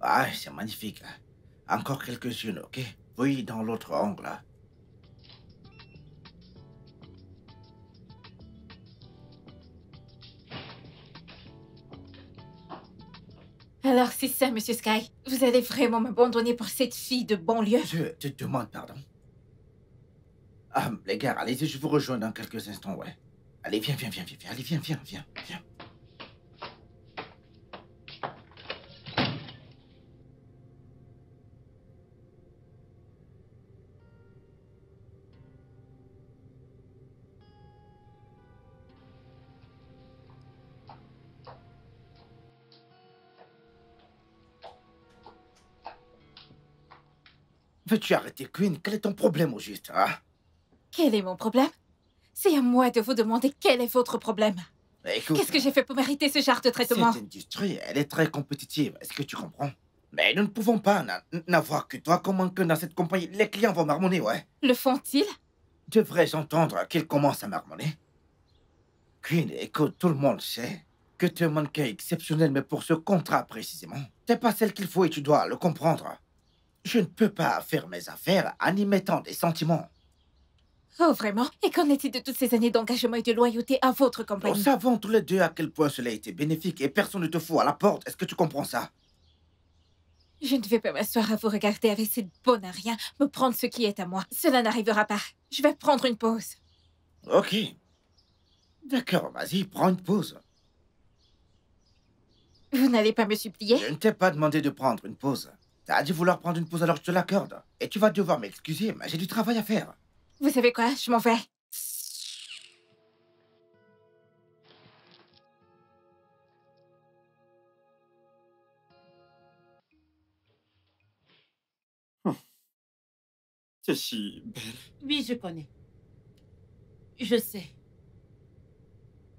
Ah, c'est magnifique. Encore quelques-unes, ok? Oui, dans l'autre angle. Alors, c'est ça, Monsieur Sky. Vous allez vraiment m'abandonner pour cette fille de banlieue? Je te demande pardon. Ah, les gars, allez-y, je vous rejoins dans quelques instants, ouais. Allez, viens, viens, viens, viens, viens. Allez, viens, viens, viens, viens. Veux-tu arrêter, Queen? Quel est ton problème au juste, hein? Quel est mon problème? C'est à moi de vous demander quel est votre problème. Écoute, Qu'est-ce que j'ai fait pour mériter ce genre de traitement? cette industrie, elle est très compétitive. Est-ce que tu comprends? Mais nous ne pouvons pas n'avoir que toi. Comment que dans cette compagnie, les clients vont marmonner, ouais? Le font-ils? Devrais-je entendre qu'ils commencent à marmonner? Queen, écoute, tout le monde sait que tu es un mannequin exceptionnel, mais pour ce contrat précisément, t'es pas celle qu'il faut et tu dois le comprendre. Je ne peux pas faire mes affaires en y mettant des sentiments. Oh, vraiment? Et qu'en est-il de toutes ces années d'engagement et de loyauté à votre Nous compagnie? savons tous les deux à quel point cela a été bénéfique et personne ne te fout à la porte. Est-ce que tu comprends ça? Je ne vais pas m'asseoir à vous regarder avec cette bonne à rien me prendre ce qui est à moi. Cela n'arrivera pas. Je vais prendre une pause. Ok. D'accord, vas-y, prends une pause. Vous n'allez pas me supplier? Je ne t'ai pas demandé de prendre une pause. T'as dit vouloir prendre une pause, alors je te l'accorde. Et tu vas devoir m'excuser, mais j'ai du travail à faire. Vous savez quoi? Je m'en vais. C'est si belle. Oui, je connais. Je sais.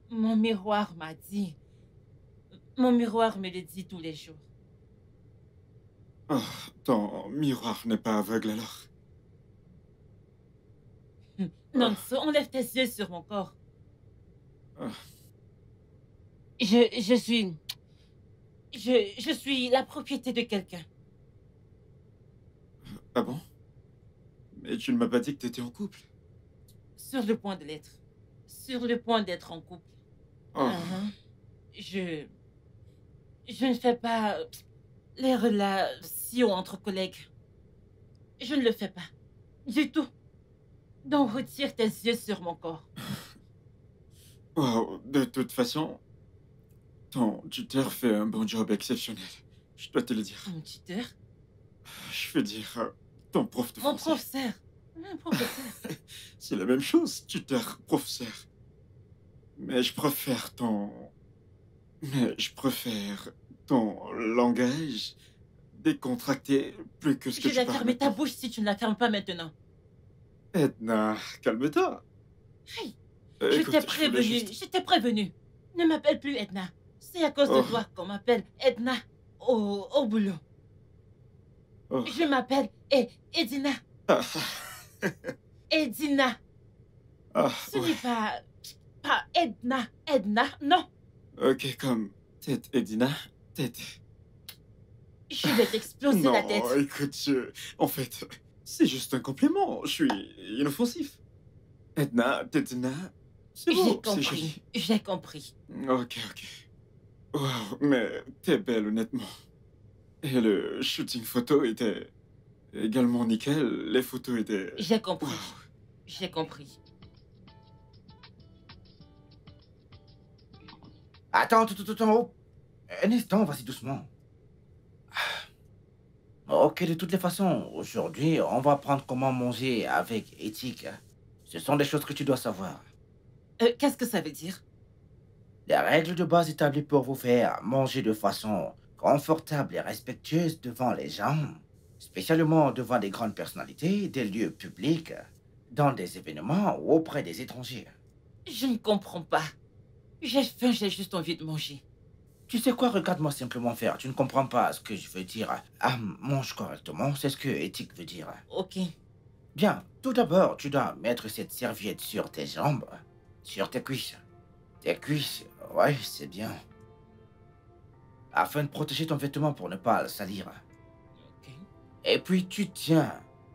Mon miroir m'a dit. Mon miroir me le dit tous les jours. Oh, ton miroir n'est pas aveugle alors. Nonso, enlève tes yeux sur mon corps. Ah. Je suis... Je suis la propriété de quelqu'un. Ah bon? Mais tu ne m'as pas dit que tu étais en couple. Sur le point de l'être. Sur le point d'être en couple. Oh. Je ne fais pas les relations entre collègues. Je ne le fais pas. Du tout. Donc retire tes yeux sur mon corps. Wow, de toute façon, ton tuteur fait un bon job exceptionnel. Je dois te le dire. Mon tuteur? Je veux dire, ton prof de Mon français. professeur. Mon professeur. C'est la même chose, tuteur, professeur. Mais je préfère ton langage décontracté plus que ce que Je tu vais parles fermer ta maintenant. bouche si tu ne la fermes pas maintenant. Edna, calme-toi. Hey, Écoute, je t'ai voulais prévenu. juste- Je t'ai prévenu. Ne m'appelle plus Edna. C'est à cause Oh. de toi qu'on m'appelle Edna au boulot. Oh. Je m'appelle Edina. Ah, Edina. ah, Ce ouais. n'est pas Edna. Edna, non. Ok, comme tête, Edina, tête. Je vais t'exploser Non, la tête. écoute, en fait, c'est juste un compliment. Je suis inoffensif. Edna, Edna, c'est J'ai beau, c'est compris. joli. J'ai compris. Ok, ok. Wow, mais t'es belle, honnêtement. Et le shooting photo était également nickel. Les photos étaient... J'ai compris. Wow. J'ai compris. Attends, oh. Un instant, vas-y doucement. Ok, de toutes les façons, aujourd'hui, on va apprendre comment manger avec éthique. Ce sont des choses que tu dois savoir. Qu'est-ce que ça veut dire? Les règles de base établies pour vous faire manger de façon confortable et respectueuse devant les gens, spécialement devant des grandes personnalités, des lieux publics, dans des événements ou auprès des étrangers. Je ne comprends pas. J'ai faim, j'ai juste envie de manger. Tu sais quoi, regarde-moi simplement faire. Tu ne comprends pas ce que je veux dire. Ah, mange correctement, c'est ce que éthique veut dire. Ok. Bien, tout d'abord, tu dois mettre cette serviette sur tes jambes, sur tes cuisses. Tes cuisses, ouais, c'est bien. Afin de protéger ton vêtement pour ne pas le salir. Ok. Et puis tu tiens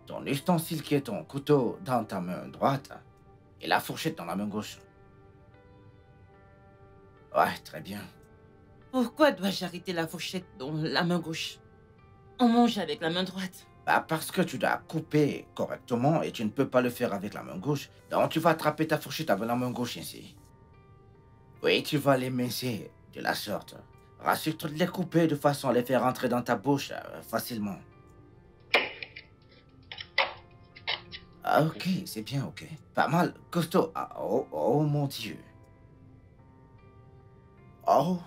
ton ustensile qui est ton couteau dans ta main droite et la fourchette dans la main gauche. Ouais, très bien. Pourquoi dois-je arrêter la fourchette dans la main gauche? On mange avec la main droite. Bah parce que tu dois couper correctement et tu ne peux pas le faire avec la main gauche. Donc tu vas attraper ta fourchette avec la main gauche ainsi. Oui, tu vas les mincer de la sorte. Rassure-toi de les couper de façon à les faire entrer dans ta bouche facilement. Ah, ok, c'est bien, ok. Pas mal, costaud. Ah, oh, oh mon Dieu. Oh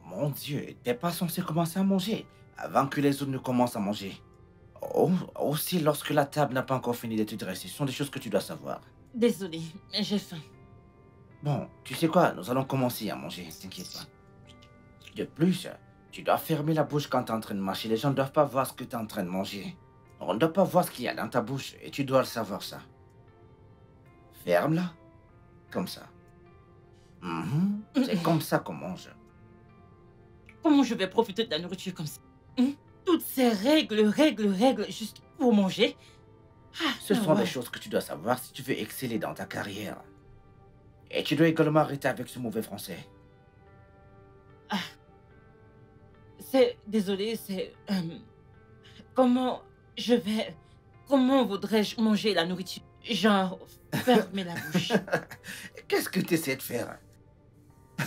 mon Dieu, t'es pas censé commencer à manger avant que les autres ne commencent à manger. Oh, aussi lorsque la table n'a pas encore fini d'être dressée, ce sont des choses que tu dois savoir. Désolée, mais j'ai faim. Bon, tu sais quoi, nous allons commencer à manger, t'inquiète pas. De plus, tu dois fermer la bouche quand t'es en train de mâcher. Les gens ne doivent pas voir ce que t'es en train de manger. On ne doit pas voir ce qu'il y a dans ta bouche et tu dois le savoir ça. Ferme-la, comme ça. C'est comme ça qu'on mange. Comment je vais profiter de la nourriture comme ça? Toutes ces règles, juste pour manger? Ce sont des choses que tu dois savoir si tu veux exceller dans ta carrière. Et tu dois également arrêter avec ce mauvais français. Désolé, c'est... comment voudrais-je manger la nourriture? Genre, fermer la bouche. Qu'est-ce que tu essaies de faire?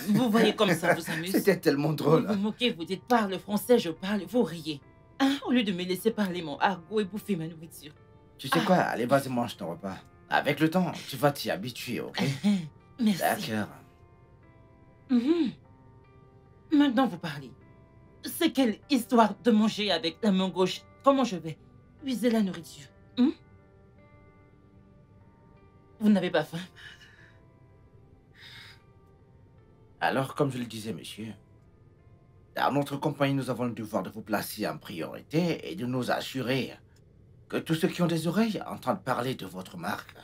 Vous voyez comme ça vous amuse? C'était tellement drôle. Vous vous moquez, vous dites parle français, je parle, vous riez. Hein? Au lieu de me laisser parler mon argot et bouffer ma nourriture. Tu sais quoi? Allez, vas-y, mange ton repas. Avec le temps, tu vas t'y habituer, ok? Merci. D'accord. Maintenant, vous parlez. C'est quelle histoire de manger avec la main gauche? Comment je vais puiser la nourriture? Vous n'avez pas faim? Alors, comme je le disais, monsieur, dans notre compagnie, nous avons le devoir de vous placer en priorité et de nous assurer que tous ceux qui ont des oreilles entendent parler de votre marque,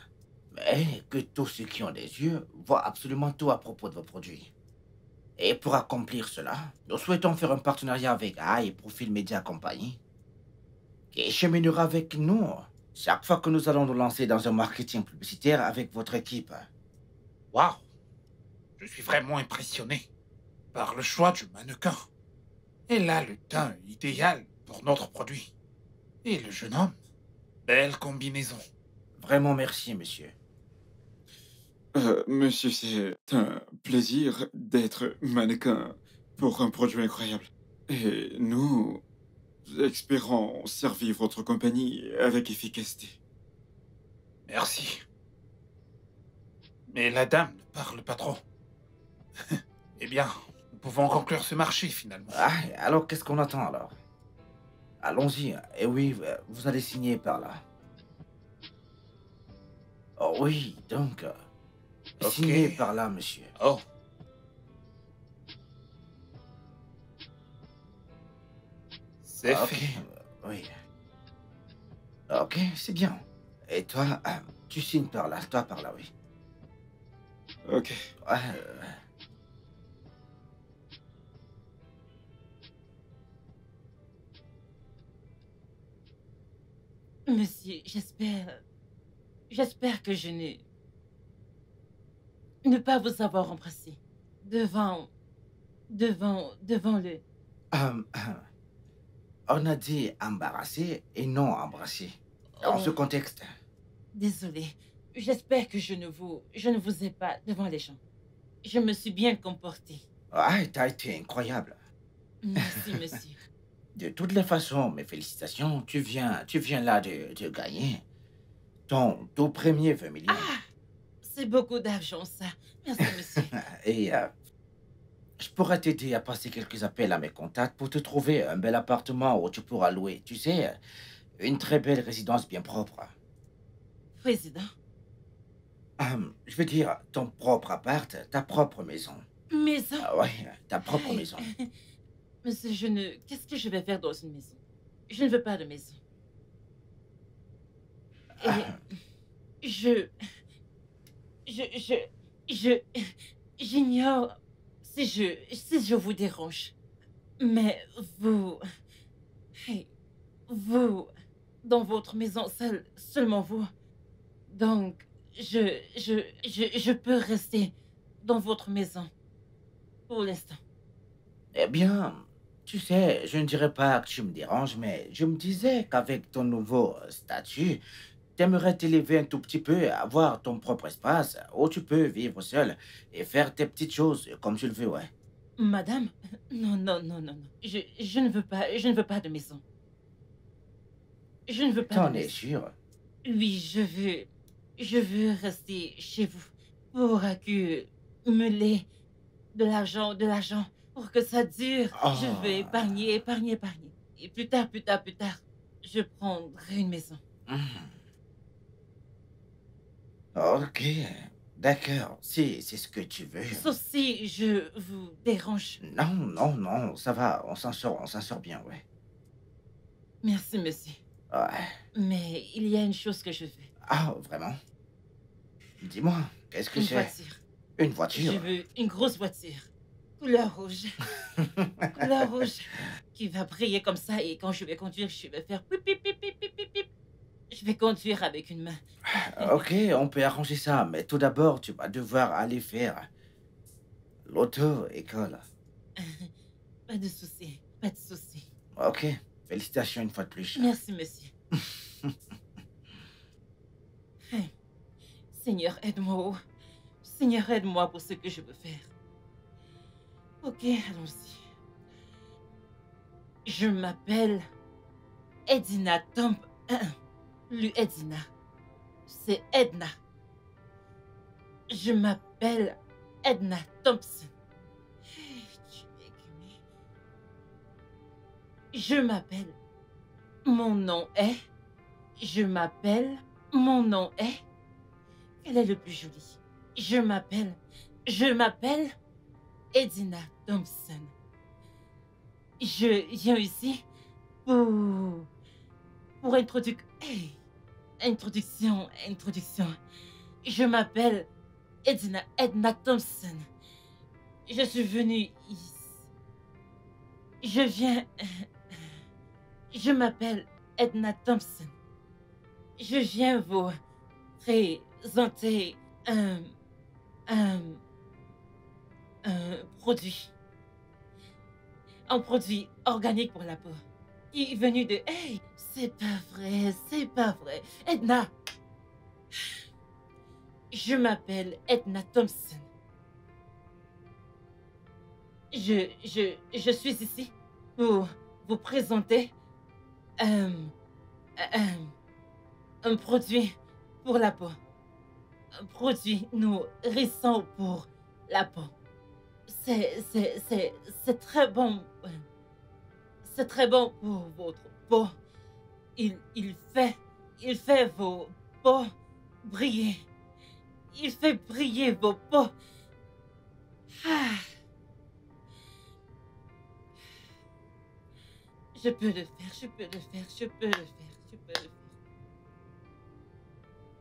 mais que tous ceux qui ont des yeux voient absolument tout à propos de vos produits. Et pour accomplir cela, nous souhaitons faire un partenariat avec AI et Profil Media Company, qui cheminera avec nous chaque fois que nous allons nous lancer dans un marketing publicitaire avec votre équipe. Waouh! Je suis vraiment impressionné par le choix du mannequin. Elle a le teint idéal pour notre produit. Et le jeune homme, belle combinaison. Vraiment merci, monsieur. Monsieur, c'est un plaisir d'être mannequin pour un produit incroyable. Et nous espérons servir votre compagnie avec efficacité. Merci. Mais la dame ne parle pas trop. Eh bien, nous pouvons conclure ce marché finalement. Ah, alors qu'est-ce qu'on attend alors? Allons-y. Et oui, vous allez signer par là. Oh oui, donc... Ok. Signez par là, monsieur. Oh. C'est Ok, fait. oui. Ok, c'est bien. Et toi, tu signes par là, toi par là, oui. Ok. Monsieur, j'espère que je ne pas vous avoir embrassé devant le... On a dit embarrassé et non embrassé. Dans ce contexte. Désolée, j'espère que je ne vous ai pas devant les gens. Je me suis bien comportée. Ah, t'as été incroyable. Merci, monsieur. De toutes les façons, mes félicitations, tu viens là de gagner ton tout premier 20 millions. Ah, c'est beaucoup d'argent, ça. Merci, monsieur. Et je pourrais t'aider à passer quelques appels à mes contacts pour te trouver un bel appartement où tu pourras louer. Tu sais, une très belle résidence bien propre. Président. Je veux dire, ton propre appart, ta propre maison. Maison? Ah ouais, ta propre maison. Monsieur, qu'est-ce que je vais faire dans une maison? Je ne veux pas de maison. Et j'ignore si je vous dérange. Mais vous, dans votre maison, seulement vous. Donc, je peux rester dans votre maison pour l'instant. Eh bien, tu sais, je ne dirais pas que tu me déranges, mais je me disais qu'avec ton nouveau statut, t'aimerais t'élever un tout petit peu, avoir ton propre espace où tu peux vivre seul et faire tes petites choses comme tu le veux, ouais. Madame, non, non, non, non, non. Je ne veux pas, je ne veux pas de maison. Je ne veux pas de T'en es maison. sûr? Oui, je veux rester chez vous pour accumuler de l'argent, pour que ça dure. Je veux Ah. épargner, épargner, épargner. Et plus tard, je prendrai une maison. Ok, d'accord, si c'est ce que tu veux. Sauf si je vous dérange. Non, non, non, ça va, on s'en sort bien, ouais. Merci, monsieur. Ouais. Mais il y a une chose que je veux. Ah, vraiment? Dis-moi, qu'est-ce que Une c'est? voiture. Une voiture? Je veux une grosse voiture. Couleur rouge. Couleur rouge. Qui va briller comme ça et quand je vais conduire, je vais faire pip, pip, pip, pip, pip, pip, pip. Je vais conduire avec une main. Ok, on peut arranger ça, mais tout d'abord, tu vas devoir aller faire l'auto-école. Pas de souci, pas de souci. Ok, félicitations une fois de plus. Merci, monsieur. Hey, Seigneur, aide-moi. Seigneur, aide-moi pour ce que je veux faire. Ok, allons-y. Je m'appelle Edina Tomb. Lui, Edina. C'est Edna. Je m'appelle Edna Thompson. Hey, tu es aimé. Je m'appelle. Mon nom est. Je m'appelle. Mon nom est. Quel est le plus joli? Je m'appelle Edina Thompson. Je viens ici pour introduction. Je m'appelle Edna Thompson. Je suis venue ici. Je m'appelle Edna Thompson. Je viens vous présenter un produit. Un produit organique pour la peau. Qui est venu de... Hey, c'est pas vrai. Edna. Je m'appelle Edna Thompson. Je suis ici pour vous présenter un produit pour la peau. Un produit nourrissant pour la peau. C'est très bon. C'est très bon pour votre peau. Il fait vos peaux briller. Il fait briller vos peaux. Ah. Je peux le faire.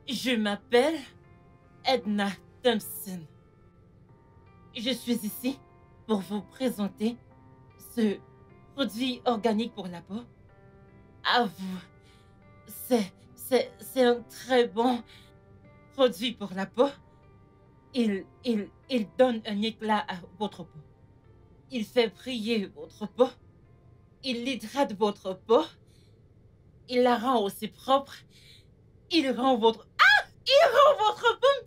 Je m'appelle Edna Thompson. Je suis ici pour vous présenter ce produit organique pour la peau. À vous. C'est un très bon produit pour la peau. Il donne un éclat à votre peau. Il fait briller votre peau. Il hydrate votre peau. Il la rend aussi propre. Il rend votre peau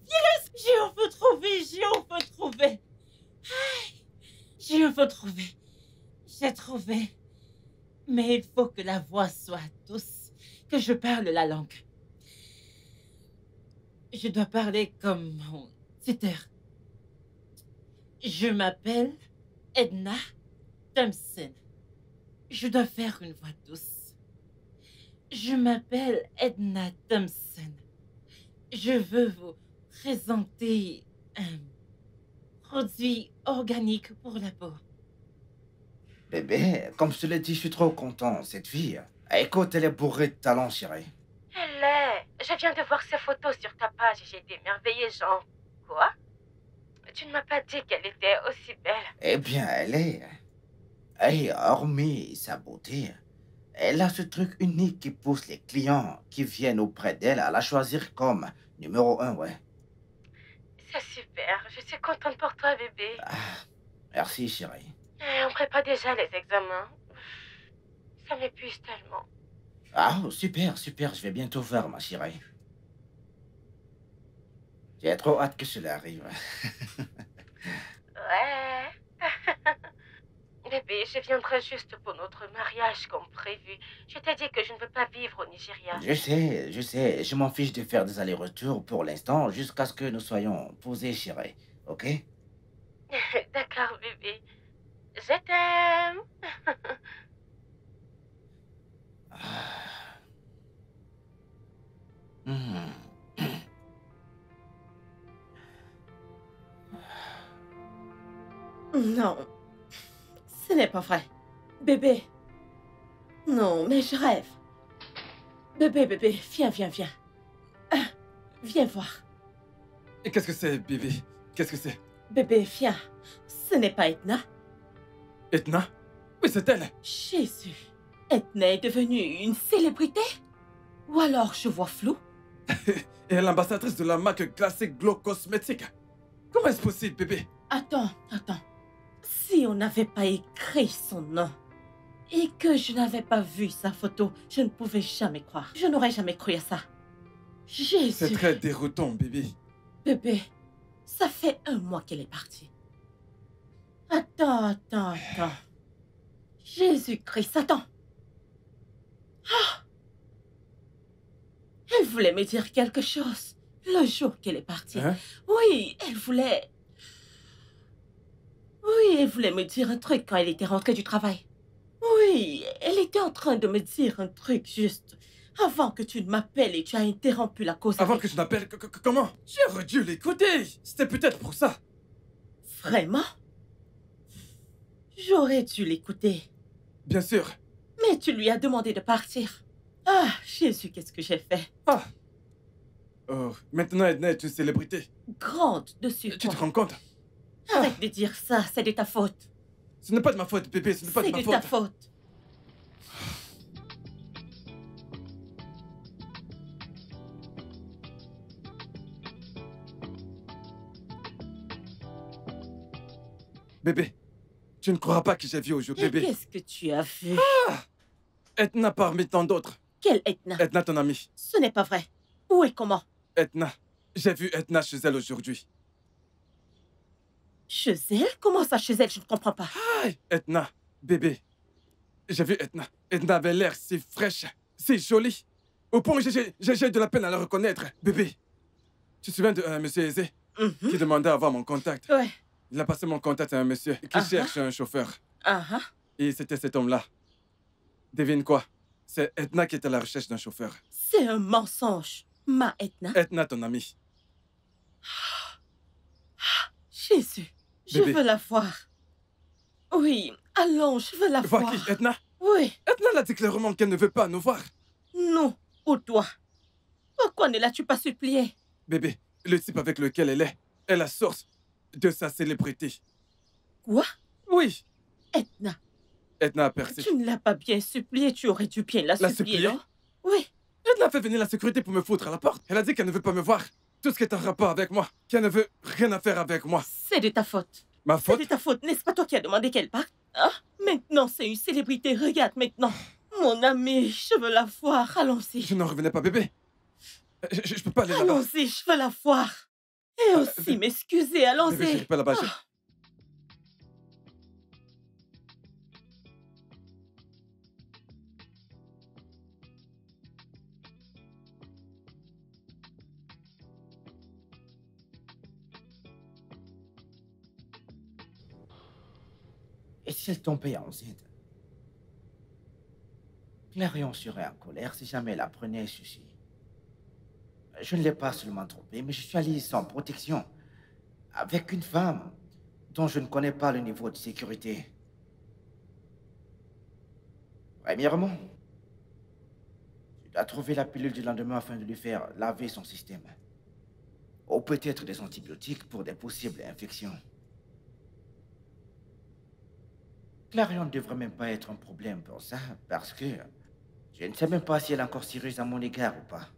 pire. J'ai enfin trouvé. J'ai trouvé. Mais il faut que la voix soit douce, que je parle la langue. Je dois parler comme mon tuteur. Je m'appelle Edna Thompson. Je dois faire une voix douce. Je m'appelle Edna Thompson. Je veux vous présenter un produit organique pour la peau. Bébé, comme je te l'ai dit, je suis trop content, cette fille. Écoute, elle est bourrée de talent, chérie. Elle est. Je viens de voir ses photos sur ta page et j'ai été émerveillée, genre. Quoi? Tu ne m'as pas dit qu'elle était aussi belle. Eh bien, elle est... Et hormis sa beauté, elle a ce truc unique qui pousse les clients qui viennent auprès d'elle à la choisir comme numéro 1, ouais. C'est super. Je suis contente pour toi, bébé. Ah, merci, chérie. On prépare déjà les examens. Ça m'épuise tellement. Ah, super, je vais bientôt voir, ma chérie. J'ai trop hâte que cela arrive. Ouais. Bébé, je viendrai juste pour notre mariage comme prévu. Je t'ai dit que je ne veux pas vivre au Nigeria. Je sais. Je m'en fiche de faire des allers-retours pour l'instant, jusqu'à ce que nous soyons posés, chérie. Ok? D'accord, bébé. Je t'aime. Hmm. Non, ce n'est pas vrai. Bébé. Non, mais je rêve. Bébé, viens. Ah, viens voir. Et qu'est-ce que c'est, bébé? Qu'est-ce que c'est? Bébé, viens. Ce n'est pas Edna. Edna? Oui, c'est elle. Jésus. Edna est devenue une célébrité? Ou alors je vois flou? Et elle est l'ambassadrice de la marque Classic Glow Cosmétique. Comment est-ce possible, bébé? Attends. Si on n'avait pas écrit son nom et que je n'avais pas vu sa photo, je ne pouvais jamais croire. Je n'aurais jamais cru à ça. Jésus. C'est très déroutant, bébé. Bébé, ça fait 1 mois qu'elle est partie. Attends. Jésus-Christ, attends. Ah! Elle voulait me dire quelque chose le jour qu'elle est partie. Hein? Oui, elle voulait me dire un truc quand elle était rentrée du travail. Oui, elle était en train de me dire un truc juste avant que tu ne m'appelles et tu as interrompu la cause. Avant avec- que je n'appelle, comment? J'aurais dû l'écouter. C'était peut-être pour ça. Vraiment? J'aurais dû l'écouter. Bien sûr. Mais tu lui as demandé de partir. Ah, Jésus, qu'est-ce que j'ai fait? Ah. Oh, maintenant Edna est une célébrité. Grande dessus. Tu te rends compte? Arrête de dire ça, c'est de ta faute. Ce n'est pas de ma faute, bébé, ce n'est pas de C'est ma de faute. ta faute. Bébé, tu ne croiras pas que j'ai vu aujourd'hui, Et bébé. qu'est-ce que tu as vu? Edna parmi tant d'autres. Quelle Edna? Edna, ton amie. Ce n'est pas vrai. Où et comment? Edna. J'ai vu Edna chez elle aujourd'hui. Chez elle? Comment ça chez elle? Je ne comprends pas. Aïe, Edna, bébé. J'ai vu Edna. Edna avait l'air si fraîche, si jolie. Au point où j'ai de la peine à la reconnaître. Bébé, tu te souviens de monsieur Aizé qui demandait à avoir mon contact? Ouais. Il a passé mon contact à un monsieur qui cherche un chauffeur. Ah. Et c'était cet homme-là. Devine quoi? C'est Edna qui est à la recherche d'un chauffeur. C'est un mensonge. Ma Edna? Edna, ton amie. Jésus, je Bébé. veux la voir. Oui, allons, je veux la Voir voir. qui? Edna? Oui, Edna l'a dit clairement qu'elle ne veut pas nous voir. nous, ou toi. Pourquoi ne l'as-tu pas supplié? Bébé, le type avec lequel elle est la source de sa célébrité. Quoi? Oui, Edna, Edna a percé. tu ne l'as pas bien suppliée, tu aurais dû bien la supplier, supplier? non? Oui, Edna a fait venir la sécurité pour me foutre à la porte. Elle a dit qu'elle ne veut pas me voir. Tout ce qui est en rapport avec moi, qu'elle ne veut rien à faire avec moi. c'est de ta faute. Ma C'est faute? de ta faute, n'est-ce pas toi qui as demandé qu'elle parte? Ah, maintenant c'est une célébrité, regarde maintenant. Mon ami, je veux la voir, allons-y. Je n'en revenais pas, bébé. Je peux pas aller là-bas. Allons-y, je veux la voir. Et aussi bébé. m'excuser, Bébé, allons-y. j'irai pas là-bas. Ah. Et si elle tombait enceinte? Clarion serait en colère si jamais elle apprenait ceci. Je ne l'ai pas seulement trompée, mais je suis allé sans protection, avec une femme dont je ne connais pas le niveau de sécurité. Premièrement, tu dois trouver la pilule du lendemain afin de lui faire laver son système. Ou peut-être des antibiotiques pour des possibles infections. Clarion ne devrait même pas être un problème pour ça, parce que je ne sais même pas si elle est encore sérieuse à mon égard ou pas.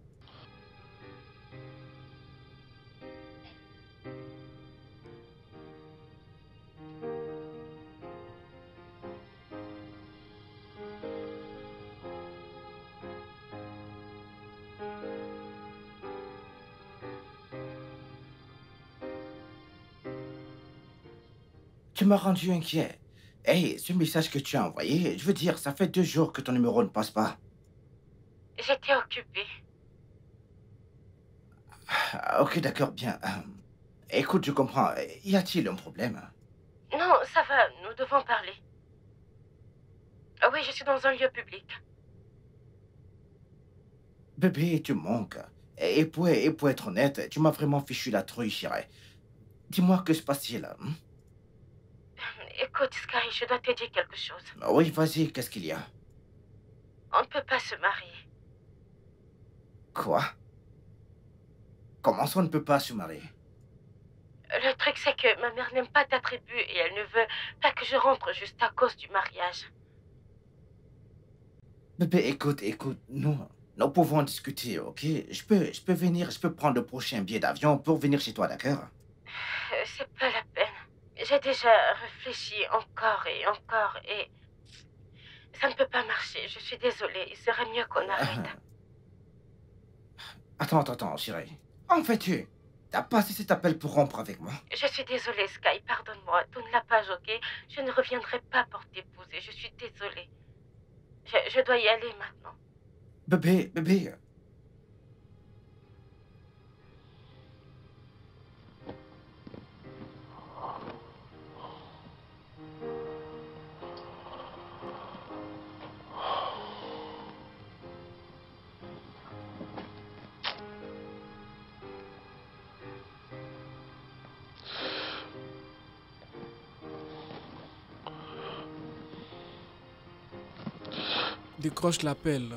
Tu m'as rendu inquiet. Hey, ce message que tu as envoyé, je veux dire, ça fait 2 jours que ton numéro ne passe pas. J'étais occupée. Ah, ok, d'accord, bien. Écoute, je comprends. Y a-t-il un problème? Non, ça va, nous devons parler. Ah oui, je suis dans un lieu public. Bébé, tu manques. Et pour être honnête, tu m'as vraiment fichu la trouille, chérie. Dis-moi, que se passe-t-il? Écoute, Sky, je dois te dire quelque chose. Oui, vas-y, qu'est-ce qu'il y a? On ne peut pas se marier. Quoi? Comment ça, on ne peut pas se marier? Le truc, c'est que ma mère n'aime pas ta tribu et elle ne veut pas que je rentre juste à cause du mariage. Bébé, écoute, nous pouvons discuter, ok? Je peux venir, je peux prendre le prochain billet d'avion pour venir chez toi, d'accord? C'est pas la peine. J'ai déjà réfléchi encore et ça ne peut pas marcher. Je suis désolée. Il serait mieux qu'on arrête. Attends, chérie. En fait, t'as passé cet appel pour rompre avec moi? Je suis désolée, Sky. Pardonne-moi. Tourne la page, ok? Je ne reviendrai pas pour t'épouser. Je suis désolée. Je dois y aller maintenant. Bébé. Décroche l'appel.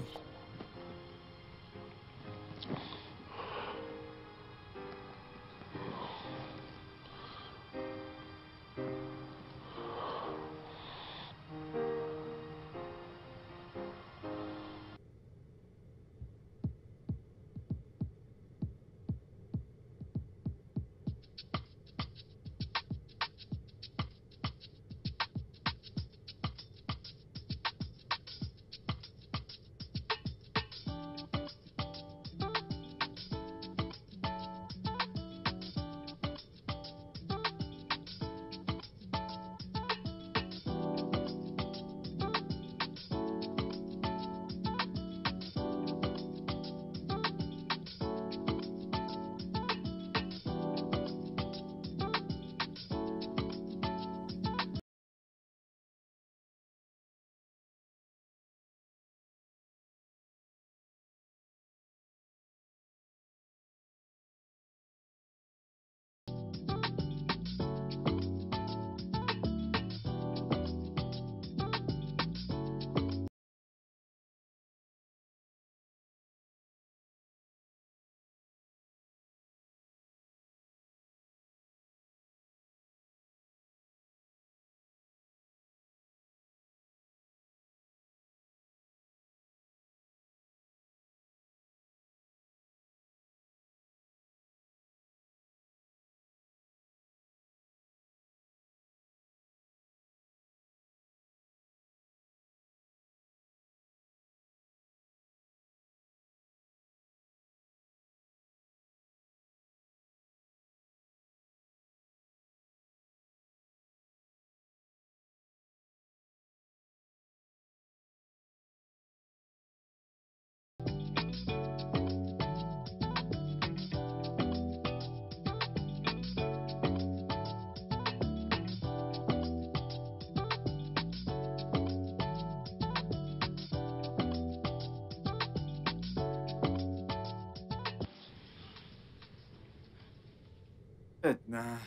Edna,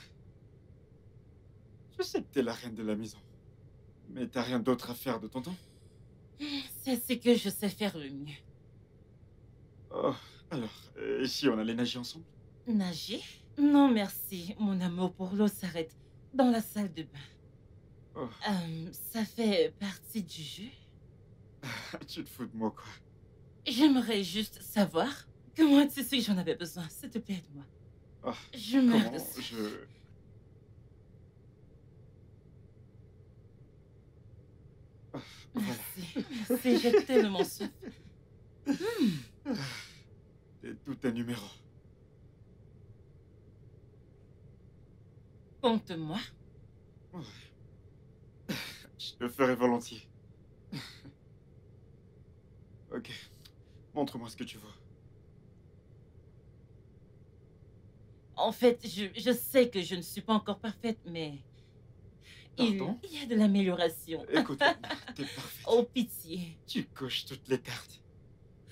je sais que t'es la reine de la maison, mais t'as rien d'autre à faire de ton temps? C'est ce que je sais faire le mieux. Oh, alors, si on allait nager ensemble? Nager? Non, merci. Mon amour pour l'eau s'arrête dans la salle de bain. Oh, Ça fait partie du jeu. tu te fous de moi, quoi. J'aimerais juste savoir comment tu sais que j'en avais besoin. S'il te plaît, aide-moi. Oh, Je meurs de comment soif. Oh, voilà, Merci, j'ai tellement soif. t'es tout un numéro. Compte-moi. Ouais. Je le ferai volontiers. Ok. Montre-moi ce que tu vois. En fait, je sais que je ne suis pas encore parfaite, mais Pardon? il y a de l'amélioration. Écoute, Edna, t'es parfaite. Oh, pitié. Tu coches toutes les cartes.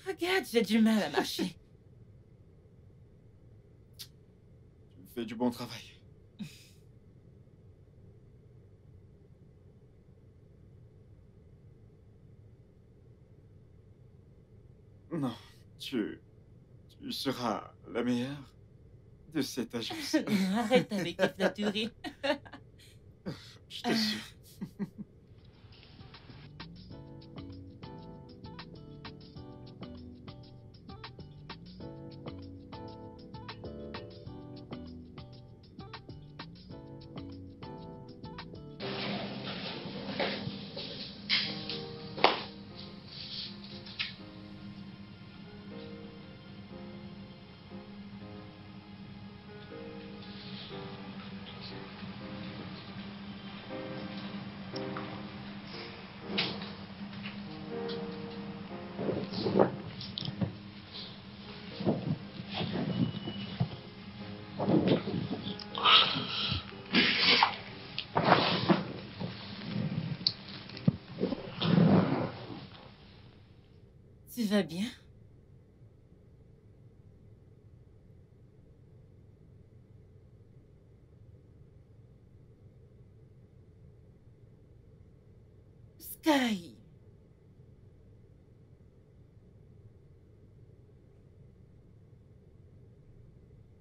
Regarde, j'ai du mal à marcher. Tu fais du bon travail. Non, tu seras la meilleure de cette agence. Non, arrête avec tes flatteries. Je t'assure. Tu vas bien? Sky.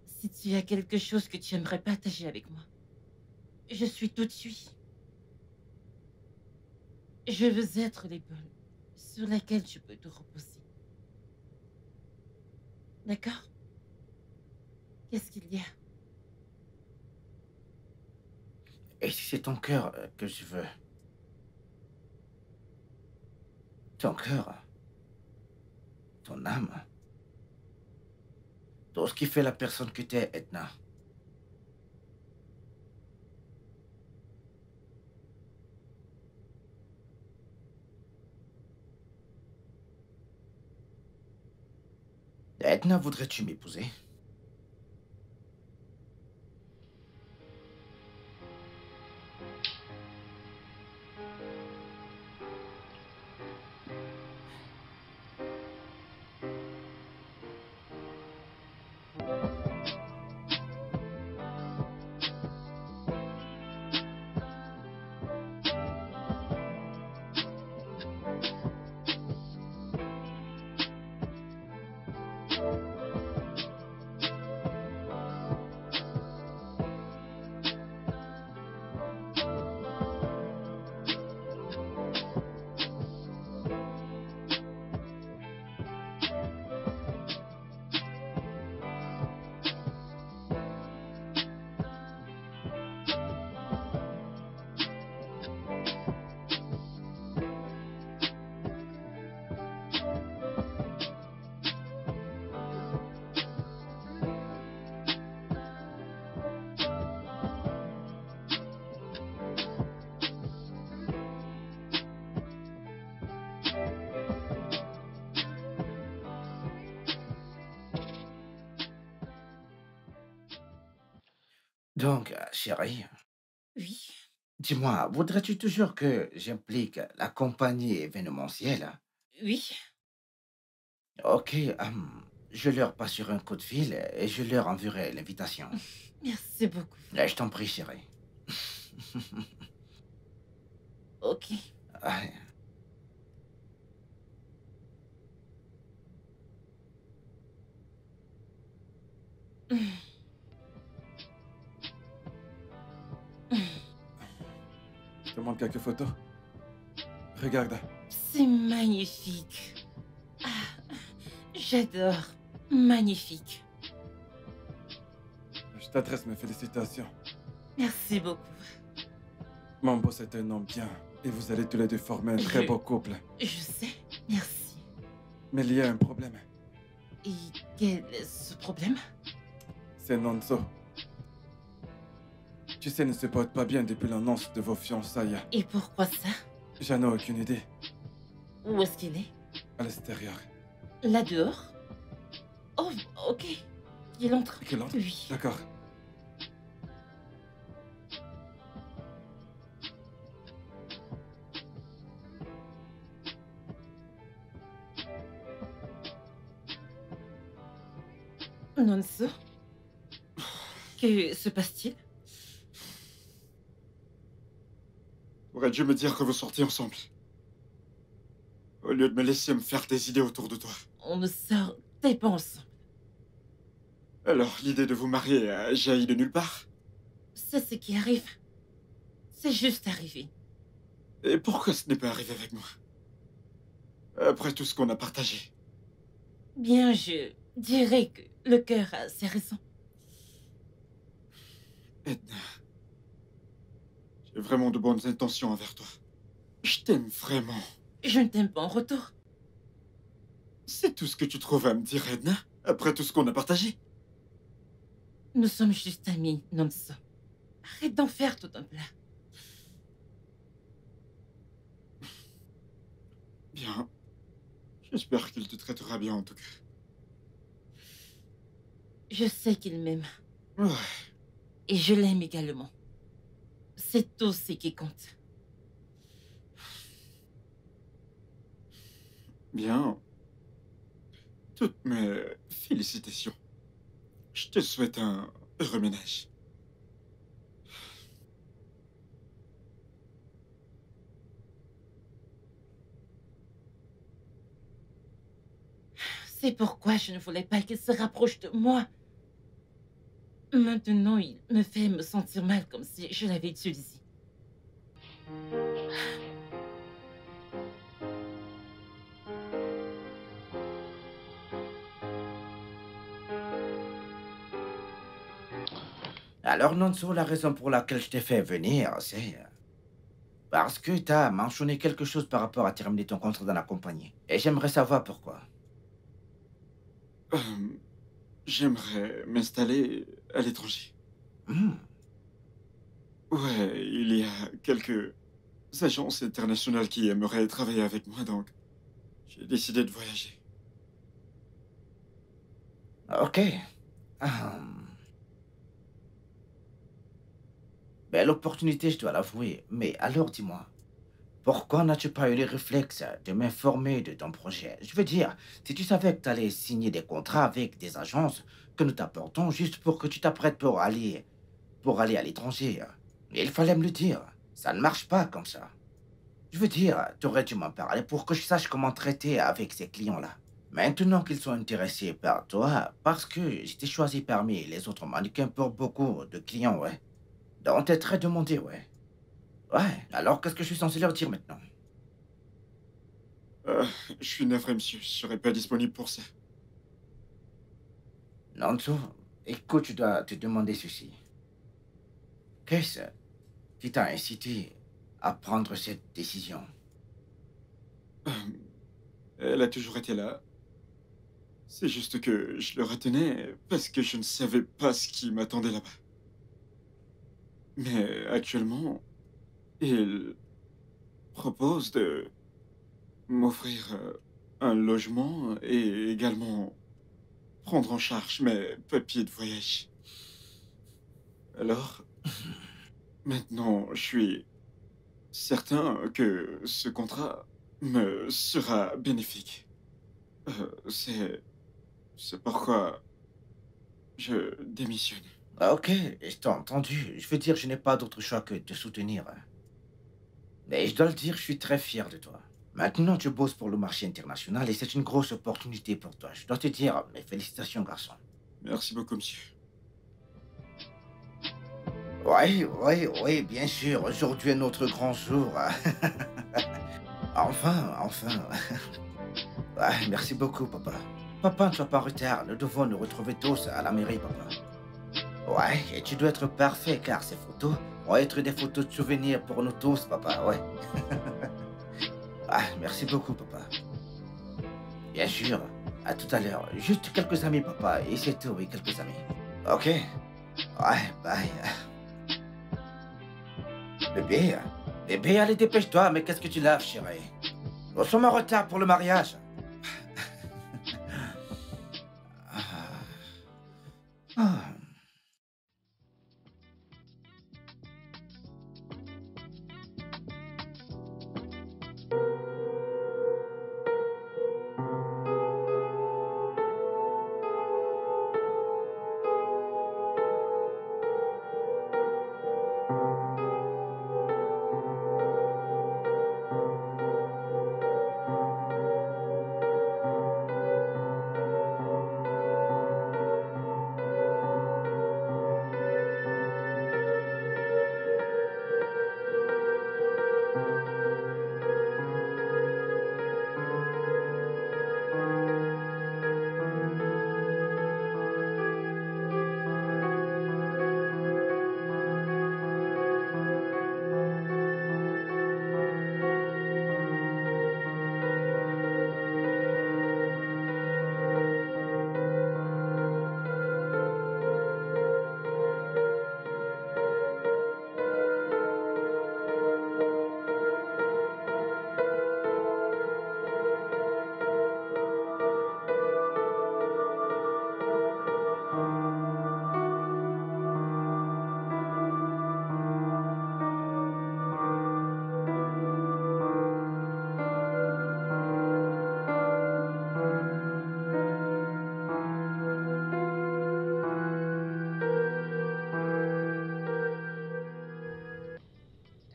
Si tu as quelque chose que tu aimerais partager avec moi, je suis tout de suite. Je veux être l'épaule sur laquelle tu peux te reposer. D'accord? Qu'est-ce qu'il y a? Et si c'est ton cœur que je veux? Ton cœur, ton âme, tout ce qui fait la personne que t'es, Edna. Edna, voudrais-tu m'épouser? Donc, chérie, Oui. dis-moi, voudrais-tu toujours que j'implique la compagnie événementielle? Oui. Ok, je leur passerai un coup de fil et je leur enverrai l'invitation. Merci beaucoup. Je t'en prie, chérie. Ok. Ah, Je te montre quelques photos. Regarde. C'est magnifique. Ah, j'adore. Magnifique. Je t'adresse mes félicitations. Merci beaucoup. Mon boss est un homme bien. Et vous allez tous les deux former un très beau couple. Je sais. Merci. Mais il y a un problème. Et quel est ce problème? C'est Nonso. Tu sais, ne se porte pas bien depuis l'annonce de vos fiançailles. Et pourquoi ça? J'en ai aucune idée. Où est-ce qu'il est? À l'extérieur. Là dehors? Oh, ok. Il entre. Qu'il entre? Oui. D'accord. Nonso? Que se passe-t-il? Aurais dû me dire que vous sortiez ensemble. Au lieu de me laisser me faire des idées autour de toi. On ne sortait pas ensemble. Alors, l'idée de vous marier a jailli de nulle part? C'est ce qui arrive. C'est juste arrivé. Et pourquoi ce n'est pas arrivé avec moi? Après tout ce qu'on a partagé. Bien, je dirais que le cœur a ses raisons. Edna, j'ai vraiment de bonnes intentions envers toi. Je t'aime vraiment. Je ne t'aime pas en retour. C'est tout ce que tu trouves à me dire, Edna, après tout ce qu'on a partagé? Nous sommes juste amis, Nonso. Arrête d'en faire tout un plat. Bien. J'espère qu'il te traitera bien en tout cas. Je sais qu'il m'aime. Ouais. Et je l'aime également. C'est tout ce qui compte. Bien. Toutes mes félicitations. Je te souhaite un heureux ménage. C'est pourquoi je ne voulais pas qu'il se rapproche de moi. Maintenant, il me fait me sentir mal comme si je l'avais utilisé. Alors, Nonso, la raison pour laquelle je t'ai fait venir, c'est parce que tu as mentionné quelque chose par rapport à terminer ton contrat dans la compagnie. Et j'aimerais savoir pourquoi. Euh, J'aimerais m'installer à l'étranger. Hmm. Ouais, il y a quelques agences internationales qui aimeraient travailler avec moi, donc j'ai décidé de voyager. Ok. Belle opportunité, je dois l'avouer. Mais alors, dis-moi, pourquoi n'as-tu pas eu le réflexe de m'informer de ton projet? Je veux dire, si tu savais que tu allais signer des contrats avec des agences que nous t'apportons juste pour que tu t'apprêtes pour aller à l'étranger, il fallait me le dire. Ça ne marche pas comme ça. Je veux dire, tu aurais dû m'en parler pour que je sache comment traiter avec ces clients-là. Maintenant qu'ils sont intéressés par toi, parce que j'étais choisi parmi les autres mannequins pour beaucoup de clients, ouais. Donc t'es très demandé, ouais. Ouais, alors qu'est-ce que je suis censé leur dire maintenant? Je suis navré, monsieur, je serai pas disponible pour ça. Nonso, écoute, tu dois te demander ceci. Qu'est-ce qui t'a incité à prendre cette décision? Elle a toujours été là. C'est juste que je le retenais parce que je ne savais pas ce qui m'attendait là-bas. Mais actuellement, il propose de m'offrir un logement et également prendre en charge mes papiers de voyage. Alors, maintenant, je suis certain que ce contrat me sera bénéfique. C'est pourquoi je démissionne. Ok, je t'ai entendu. Je veux dire, je n'ai pas d'autre choix que de te soutenir. Mais je dois le dire, je suis très fier de toi. Maintenant, tu bosses pour le marché international et c'est une grosse opportunité pour toi. Je dois te dire mes félicitations, garçon. Merci beaucoup, monsieur. Oui, bien sûr. Aujourd'hui est notre grand jour. Enfin. Ouais, merci beaucoup, papa. Papa, ne sois pas en retard. Nous devons nous retrouver tous à la mairie, papa. Ouais, et tu dois être parfait car ces photos vont être des photos de souvenirs pour nous tous, papa, ouais. Ah, merci beaucoup, papa. Bien sûr. À tout à l'heure. Juste quelques amis, papa. Et c'est tout, oui, quelques amis. Ok. Ouais, bye. Bébé, bébé, allez, dépêche-toi, mais qu'est-ce que tu laves, chérie? Nous sommes en retard pour le mariage. Ah.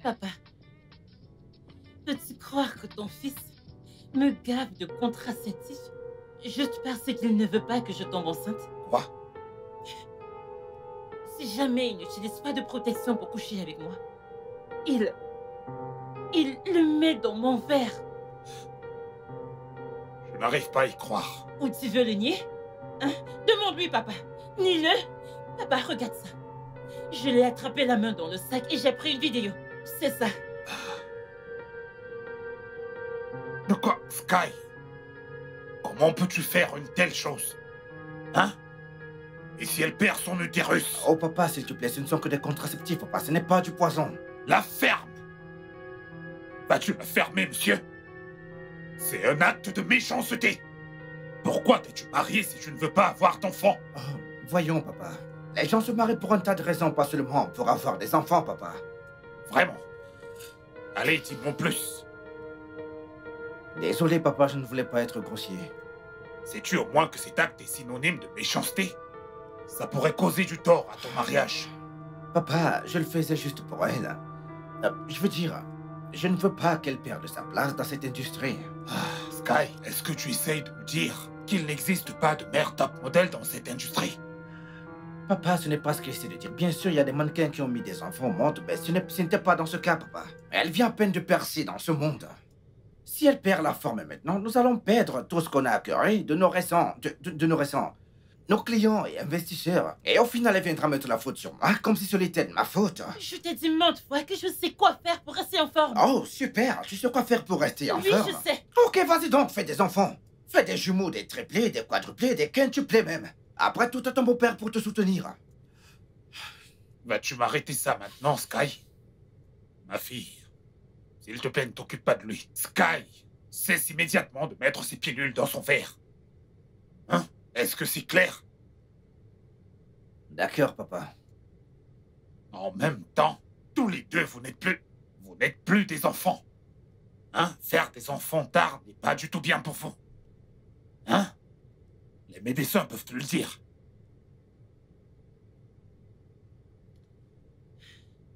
Papa, peux-tu croire que ton fils me gave de contraceptifs juste parce qu'il ne veut pas que je tombe enceinte? Quoi? Si jamais il n'utilise pas de protection pour coucher avec moi, il le met dans mon verre. Je n'arrive pas à y croire. Ou tu veux le nier? Hein? Demande-lui, papa. Nie-le. Papa, regarde ça. Je l'ai attrapé la main dans le sac et j'ai pris une vidéo. C'est ça. De quoi, Sky? Comment peux-tu faire une telle chose? Hein? Et si elle perd son utérus? Oh, papa, s'il te plaît, ce ne sont que des contraceptifs, papa. Ce n'est pas du poison. La ferme! Vas-tu la fermer, monsieur? C'est un acte de méchanceté. Pourquoi t'es-tu marié si tu ne veux pas avoir d'enfant? Oh, voyons, papa. Les gens se marient pour un tas de raisons, pas seulement pour avoir des enfants, papa. Vraiment? Allez, dis-moi plus. Désolé, papa, je ne voulais pas être grossier. Sais-tu au moins que cet acte est synonyme de méchanceté? Ça pourrait causer du tort à ton mariage. Papa, je le faisais juste pour elle. Je veux dire, je ne veux pas qu'elle perde sa place dans cette industrie. Sky, est-ce que tu essayes de me dire qu'il n'existe pas de mère top modèle dans cette industrie? Papa, ce n'est pas ce qu'il essaie de dire. Bien sûr, il y a des mannequins qui ont mis des enfants au monde, mais ce n'était pas dans ce cas, papa. Elle vient à peine de percer dans ce monde. Si elle perd la forme maintenant, nous allons perdre tout ce qu'on a acquis de nos récents, nos clients et investisseurs. Et au final, elle viendra mettre la faute sur moi, comme si ce était de ma faute. Je t'ai dit maintes fois que je sais quoi faire pour rester en forme. Oh, super. Tu sais quoi faire pour rester en Oui, forme? je sais. Ok, vas-y donc, fais des enfants. Fais des jumeaux, des triplés, des quadruplés, des quintuplés même. Après tout, t'as ton beau-père pour te soutenir. Vas-tu m'arrêter ça maintenant, Sky? Ma fille, s'il te plaît, ne t'occupe pas de lui. Sky, cesse immédiatement de mettre ses pilules dans son verre. Hein? Est-ce que c'est clair? D'accord, papa. En même temps, tous les deux, vous n'êtes plus des enfants. Hein? Faire des enfants tard n'est pas du tout bien pour vous. Hein? Les médecins peuvent te le dire.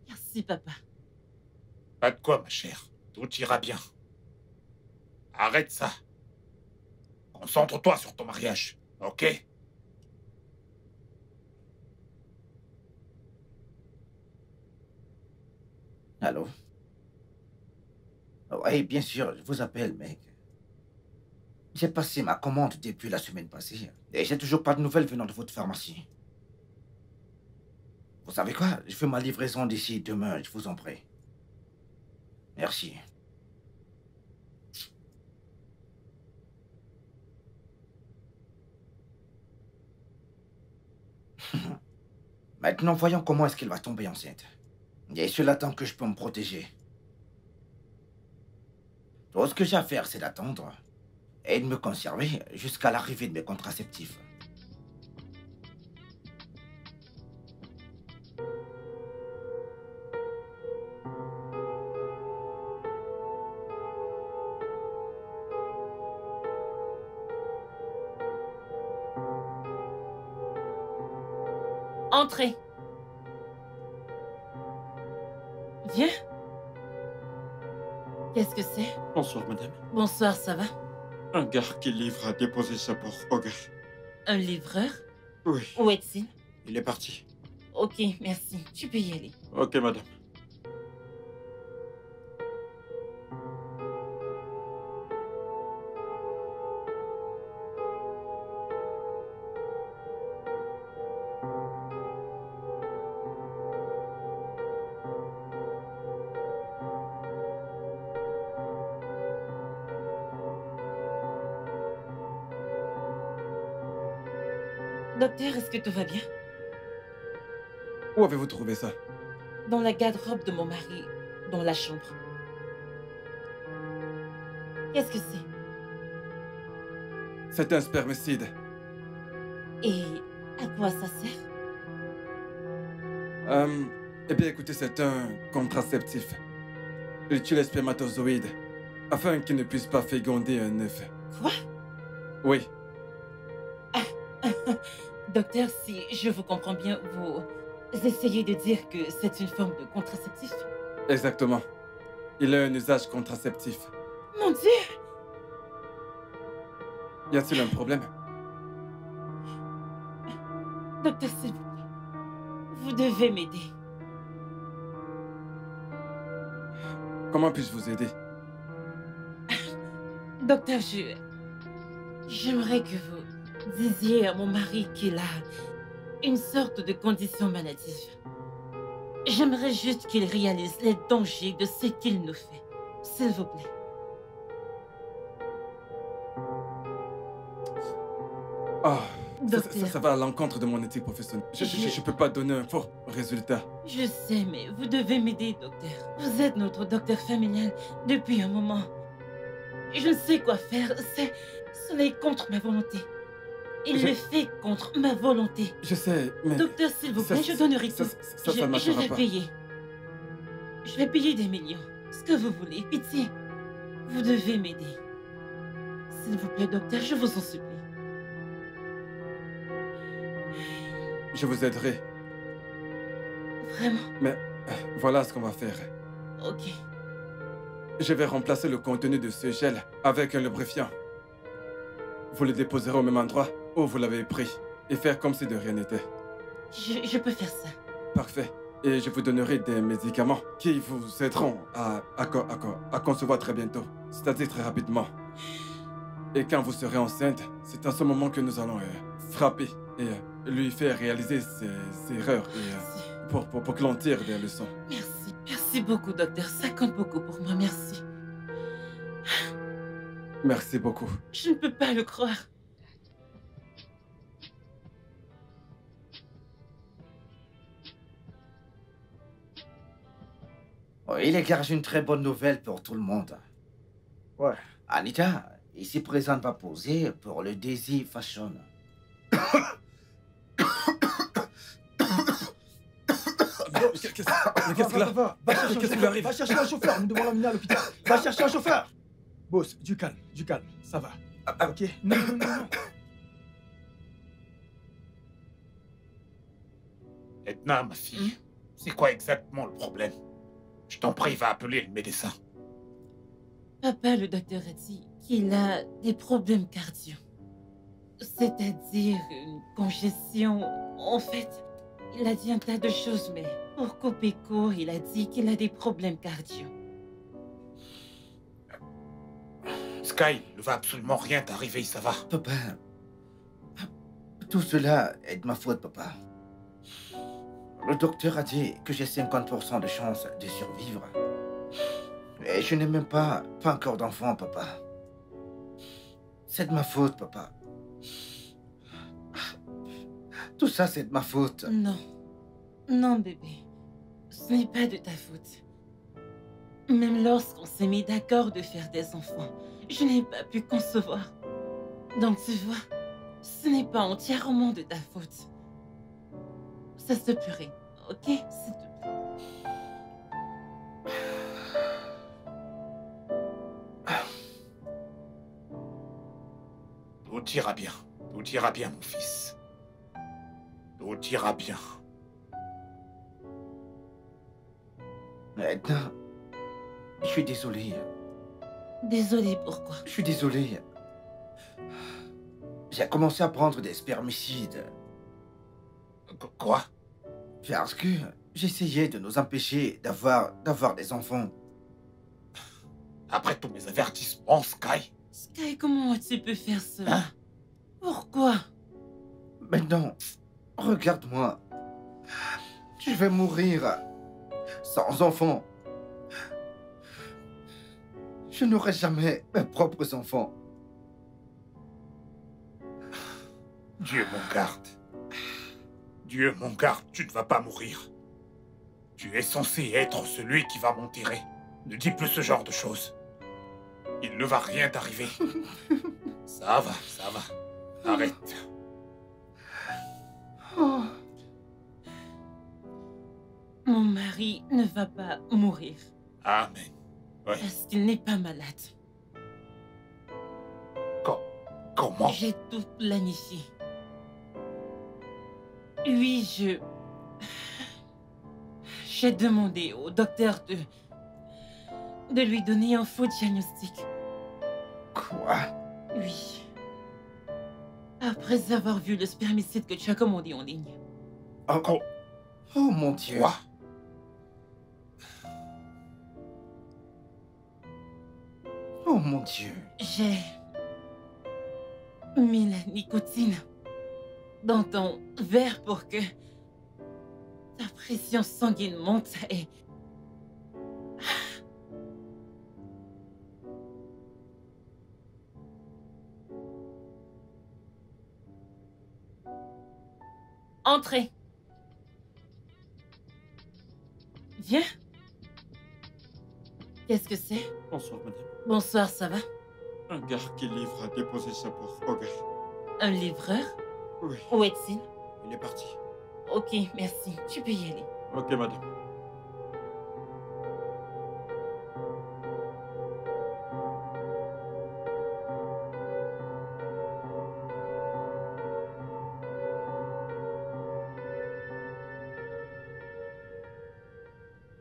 Merci, papa. Pas de quoi, ma chère. Tout ira bien. Arrête ça. Concentre-toi sur ton mariage, ok? Allô? Oui, bien sûr, je vous appelle, mec. J'ai passé ma commande depuis la semaine passée et j'ai toujours pas de nouvelles venant de votre pharmacie. Vous savez quoi? Je fais ma livraison d'ici demain, je vous en prie. Merci. Maintenant, voyons comment est-ce qu'elle va tomber enceinte. Et cela tant que je peux me protéger. Tout ce que j'ai à faire, c'est d'attendre et de me conserver jusqu'à l'arrivée de mes contraceptifs. Entrez. Viens. Qu'est-ce que c'est? Bonsoir, madame. Bonsoir, ça va? Un gars qui livre a déposé ça pour Ogar. Un livreur? Oui, Où est-il? il est parti. Ok, merci. Tu peux y aller. Ok, madame. Docteur, est-ce que tout va bien? Où avez-vous trouvé ça? Dans la garde-robe de mon mari, dans la chambre. Qu'est-ce que c'est? C'est un spermicide. Et à quoi ça sert? Eh bien, écoutez, c'est un contraceptif. Il tue les spermatozoïdes afin qu'ils ne puissent pas féconder un œuf. Quoi? Oui, Docteur, si je vous comprends bien, vous essayez de dire que c'est une forme de contraceptif? exactement. Il a un usage contraceptif. Mon Dieu! Y a-t-il un problème? Docteur, s'il vous plaît, vous devez m'aider. Comment puis-je vous aider? Docteur, j'aimerais que vous disiez à mon mari qu'il a une sorte de condition maladive. J'aimerais juste qu'il réalise les dangers de ce qu'il nous fait. S'il vous plaît. Ah, Docteur. ça va à l'encontre de mon éthique professionnelle. Je peux pas donner un faux résultat. Je sais, mais vous devez m'aider, docteur. Vous êtes notre docteur familial depuis un moment. Je ne sais quoi faire. Ce n'est contre ma volonté. Il le fait contre ma volonté. Je sais, mais... Docteur, s'il vous plaît, je donnerai tout. Ça ne Je marchera vais pas. payer. Je vais payer des millions. Ce que vous voulez. Pitié. Vous devez m'aider. S'il vous plaît, docteur, je vous en supplie. Je vous aiderai. Vraiment? Mais voilà ce qu'on va faire. Ok. Je vais remplacer le contenu de ce gel avec un lubrifiant. Vous le déposerez au même endroit où vous l'avez pris et faire comme si de rien n'était. Je peux faire ça. Parfait. Et je vous donnerai des médicaments qui vous aideront à concevoir très bientôt, c'est-à-dire très rapidement. Et quand vous serez enceinte, c'est à ce moment que nous allons frapper et lui faire réaliser ses erreurs et, pour que l'on tire des leçons. Merci. Merci beaucoup, docteur. Ça compte beaucoup pour moi. Merci. Merci beaucoup. Je ne peux pas le croire. Oui, les gars, j'ai une très bonne nouvelle pour tout le monde. Ouais. Anita, ici présente, va poser pour le Daisy Fashion. Qu'est-ce qu'il a? Va chercher un Qu'est-ce qui lui chauffeur. arrive? Va chercher un chauffeur. Nous devons l'emmener à l'hôpital. Va chercher un chauffeur. Boss, du calme. Ça va. Ok? Non. Edna, ma fille, c'est quoi exactement le problème? Je t'en prie, va appeler le médecin. Papa, le docteur a dit qu'il a des problèmes cardio. C'est-à-dire une congestion. En fait, il a dit un tas de choses, mais pour couper court, il a dit qu'il a des problèmes cardio. Sky, ne va absolument rien t'arriver, ça va. Papa, tout cela est de ma faute, papa. Le docteur a dit que j'ai 50% de chance de survivre. Et je n'ai même pas encore d'enfant, papa. C'est de ma faute, papa. Tout ça, c'est de ma faute. Non. Non, bébé. Ce n'est pas de ta faute. Même lorsqu'on s'est mis d'accord de faire des enfants, je n'ai pas pu concevoir. Donc tu vois, ce n'est pas entièrement de ta faute. Ça se pleurait, ok? S'il te plaît. Tout ira bien. Tout ira bien, mon fils. Tout ira bien. Edna, je suis désolé. Désolée, pourquoi? Je suis désolé. J'ai commencé à prendre des spermicides. Quoi? Parce que j'essayais de nous empêcher d'avoir des enfants. Après tous mes avertissements, Sky. Sky, comment tu peux faire cela? Hein? Pourquoi? Maintenant, regarde-moi. Je vais mourir sans enfants. Je n'aurai jamais mes propres enfants. Dieu m'en garde. Dieu m'en garde, tu ne vas pas mourir. Tu es censé être celui qui va m'enterrer. Ne dis plus ce genre de choses. Il ne va rien t'arriver. Ça va, ça va. Arrête. Oh. Mon mari ne va pas mourir. Amen. Ouais. Parce qu'il n'est pas malade. Comment? J'ai tout planifié. Oui, j'ai demandé au docteur de lui donner un faux diagnostic. Quoi? Oui. Après avoir vu le spermicide que tu as commandé en ligne. Oh, oh mon Dieu. Quoi? Oh mon Dieu. J'ai mis la nicotine dans ton verre pour que ta pression sanguine monte et... Entrez. Viens. Qu'est-ce que c'est? Bonsoir, madame. Bonsoir, ça va? Un gars qui livre a déposé ça pour Ogre. Un livreur? Oui, Où est-il? il est parti. Ok, merci. Tu peux y aller. Ok, madame.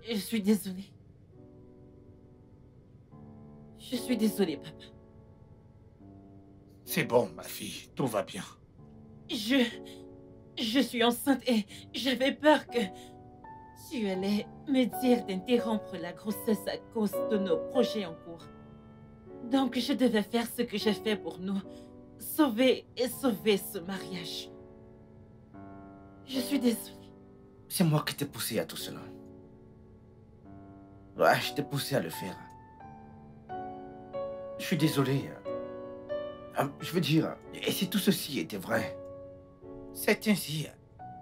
Je suis désolée. Je suis désolée, papa. C'est bon, ma fille. Tout va bien. Je suis enceinte et j'avais peur que tu allais me dire d'interrompre la grossesse à cause de nos projets en cours. Donc je devais faire ce que j'ai fait pour nous. Sauver ce mariage. Je suis désolée. C'est moi qui t'ai poussé à tout cela. Ouais, je t'ai poussé à le faire. Je suis désolé. Je veux dire, et si tout ceci était vrai, c'est ainsi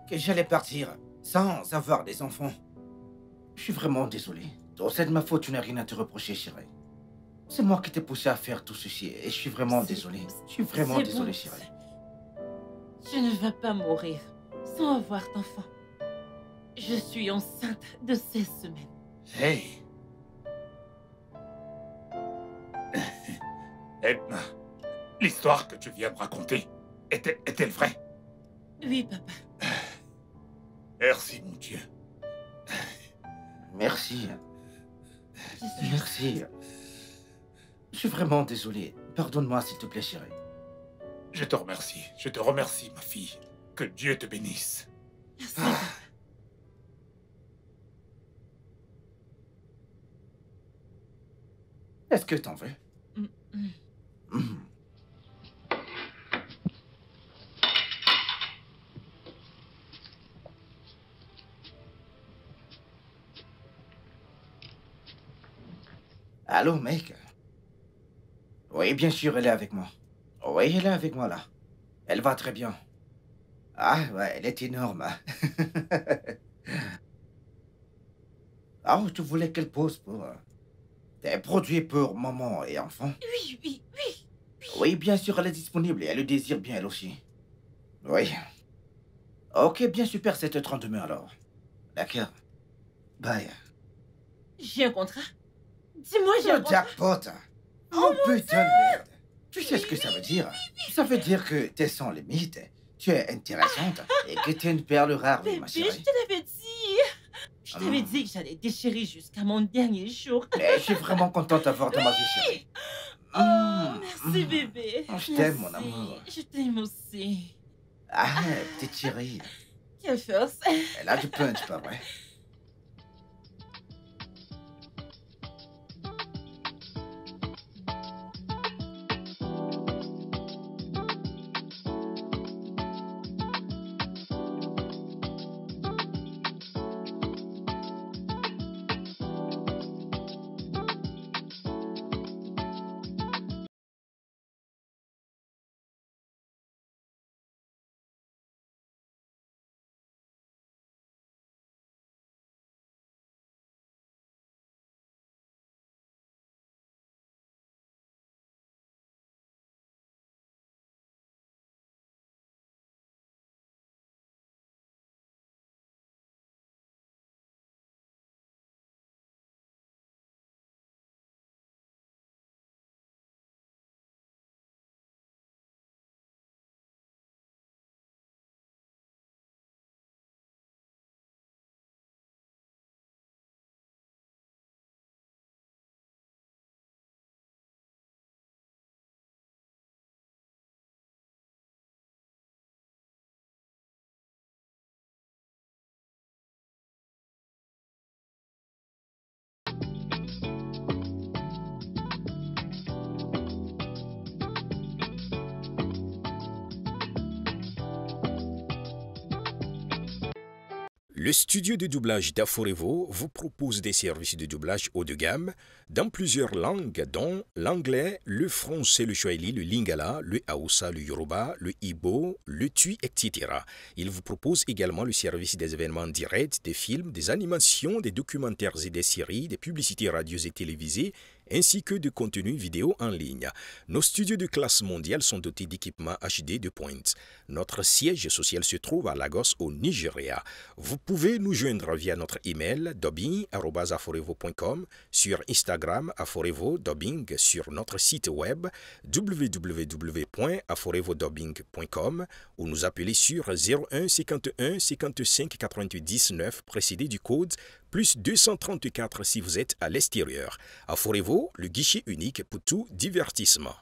que j'allais partir sans avoir des enfants. Je suis vraiment désolé. C'est de ma faute, tu n'as rien à te reprocher, chérie. C'est moi qui t'ai poussé à faire tout ceci et je suis vraiment désolé. Je suis vraiment C'est désolé, bon. chérie. Tu ne vas pas mourir sans avoir d'enfant. Je suis enceinte de 16 semaines. Hey. Edna, l'histoire que tu viens me raconter est-elle vraie? Oui, papa. Merci, mon Dieu. Merci. Je suis... Merci. Je suis vraiment désolé. Pardonne-moi, s'il te plaît, chérie. Je te remercie. Je te remercie, ma fille. Que Dieu te bénisse. Merci, papa. Est-ce que t'en veux? Mm, mm. Mm. Allô, mec? Oui, bien sûr, elle est avec moi. Oui, elle est avec moi, là. Elle va très bien. Ah, ouais, elle est énorme. Ah, tu voulais qu'elle pose pour des produits pour maman et enfant? Oui, oui, oui. Oui, bien sûr, elle est disponible et elle le désire bien, elle aussi. Oui. Ok, bien super, 7h30 demain alors. D'accord. Bye. J'ai un contrat. Dis-moi, j'ai un Le contrat. jackpot. Oh putain de merde. Tu sais ce que ça veut dire? Ça veut dire que t'es sans limite, tu es intéressante et que t'es une perle rare, oui, Bébé, ma je chérie. te l'avais dit. Je t'avais dit que j'allais déchirer jusqu'à mon dernier jour. Et je suis vraiment contente d'avoir dans ma vie, chérie. Oh, merci, bébé. Je t'aime, mon Merci. amour. Je t'aime aussi. Ah, petite chérie. Quelle force. Elle a du punch, pas vrai? Le studio de doublage d'Aforevo vous propose des services de doublage haut de gamme dans plusieurs langues, dont l'anglais, le français, le swahili, le lingala, le haoussa, le yoruba, le igbo, le tui, etc. Il vous propose également le service des événements directs, des films, des animations, des documentaires et des séries, des publicités radio et télévisées, ainsi que de contenus vidéo en ligne. Nos studios de classe mondiale sont dotés d'équipements HD de pointe. Notre siège social se trouve à Lagos, au Nigeria. Vous pouvez nous joindre via notre email dubbing@aforevo.com, sur Instagram Aforevo Dubbing, sur notre site web www.aforevodubbing.com ou nous appeler sur 01 51 55 99 précédé du code plus 234 si vous êtes à l'extérieur. Aforevo, le guichet unique pour tout divertissement.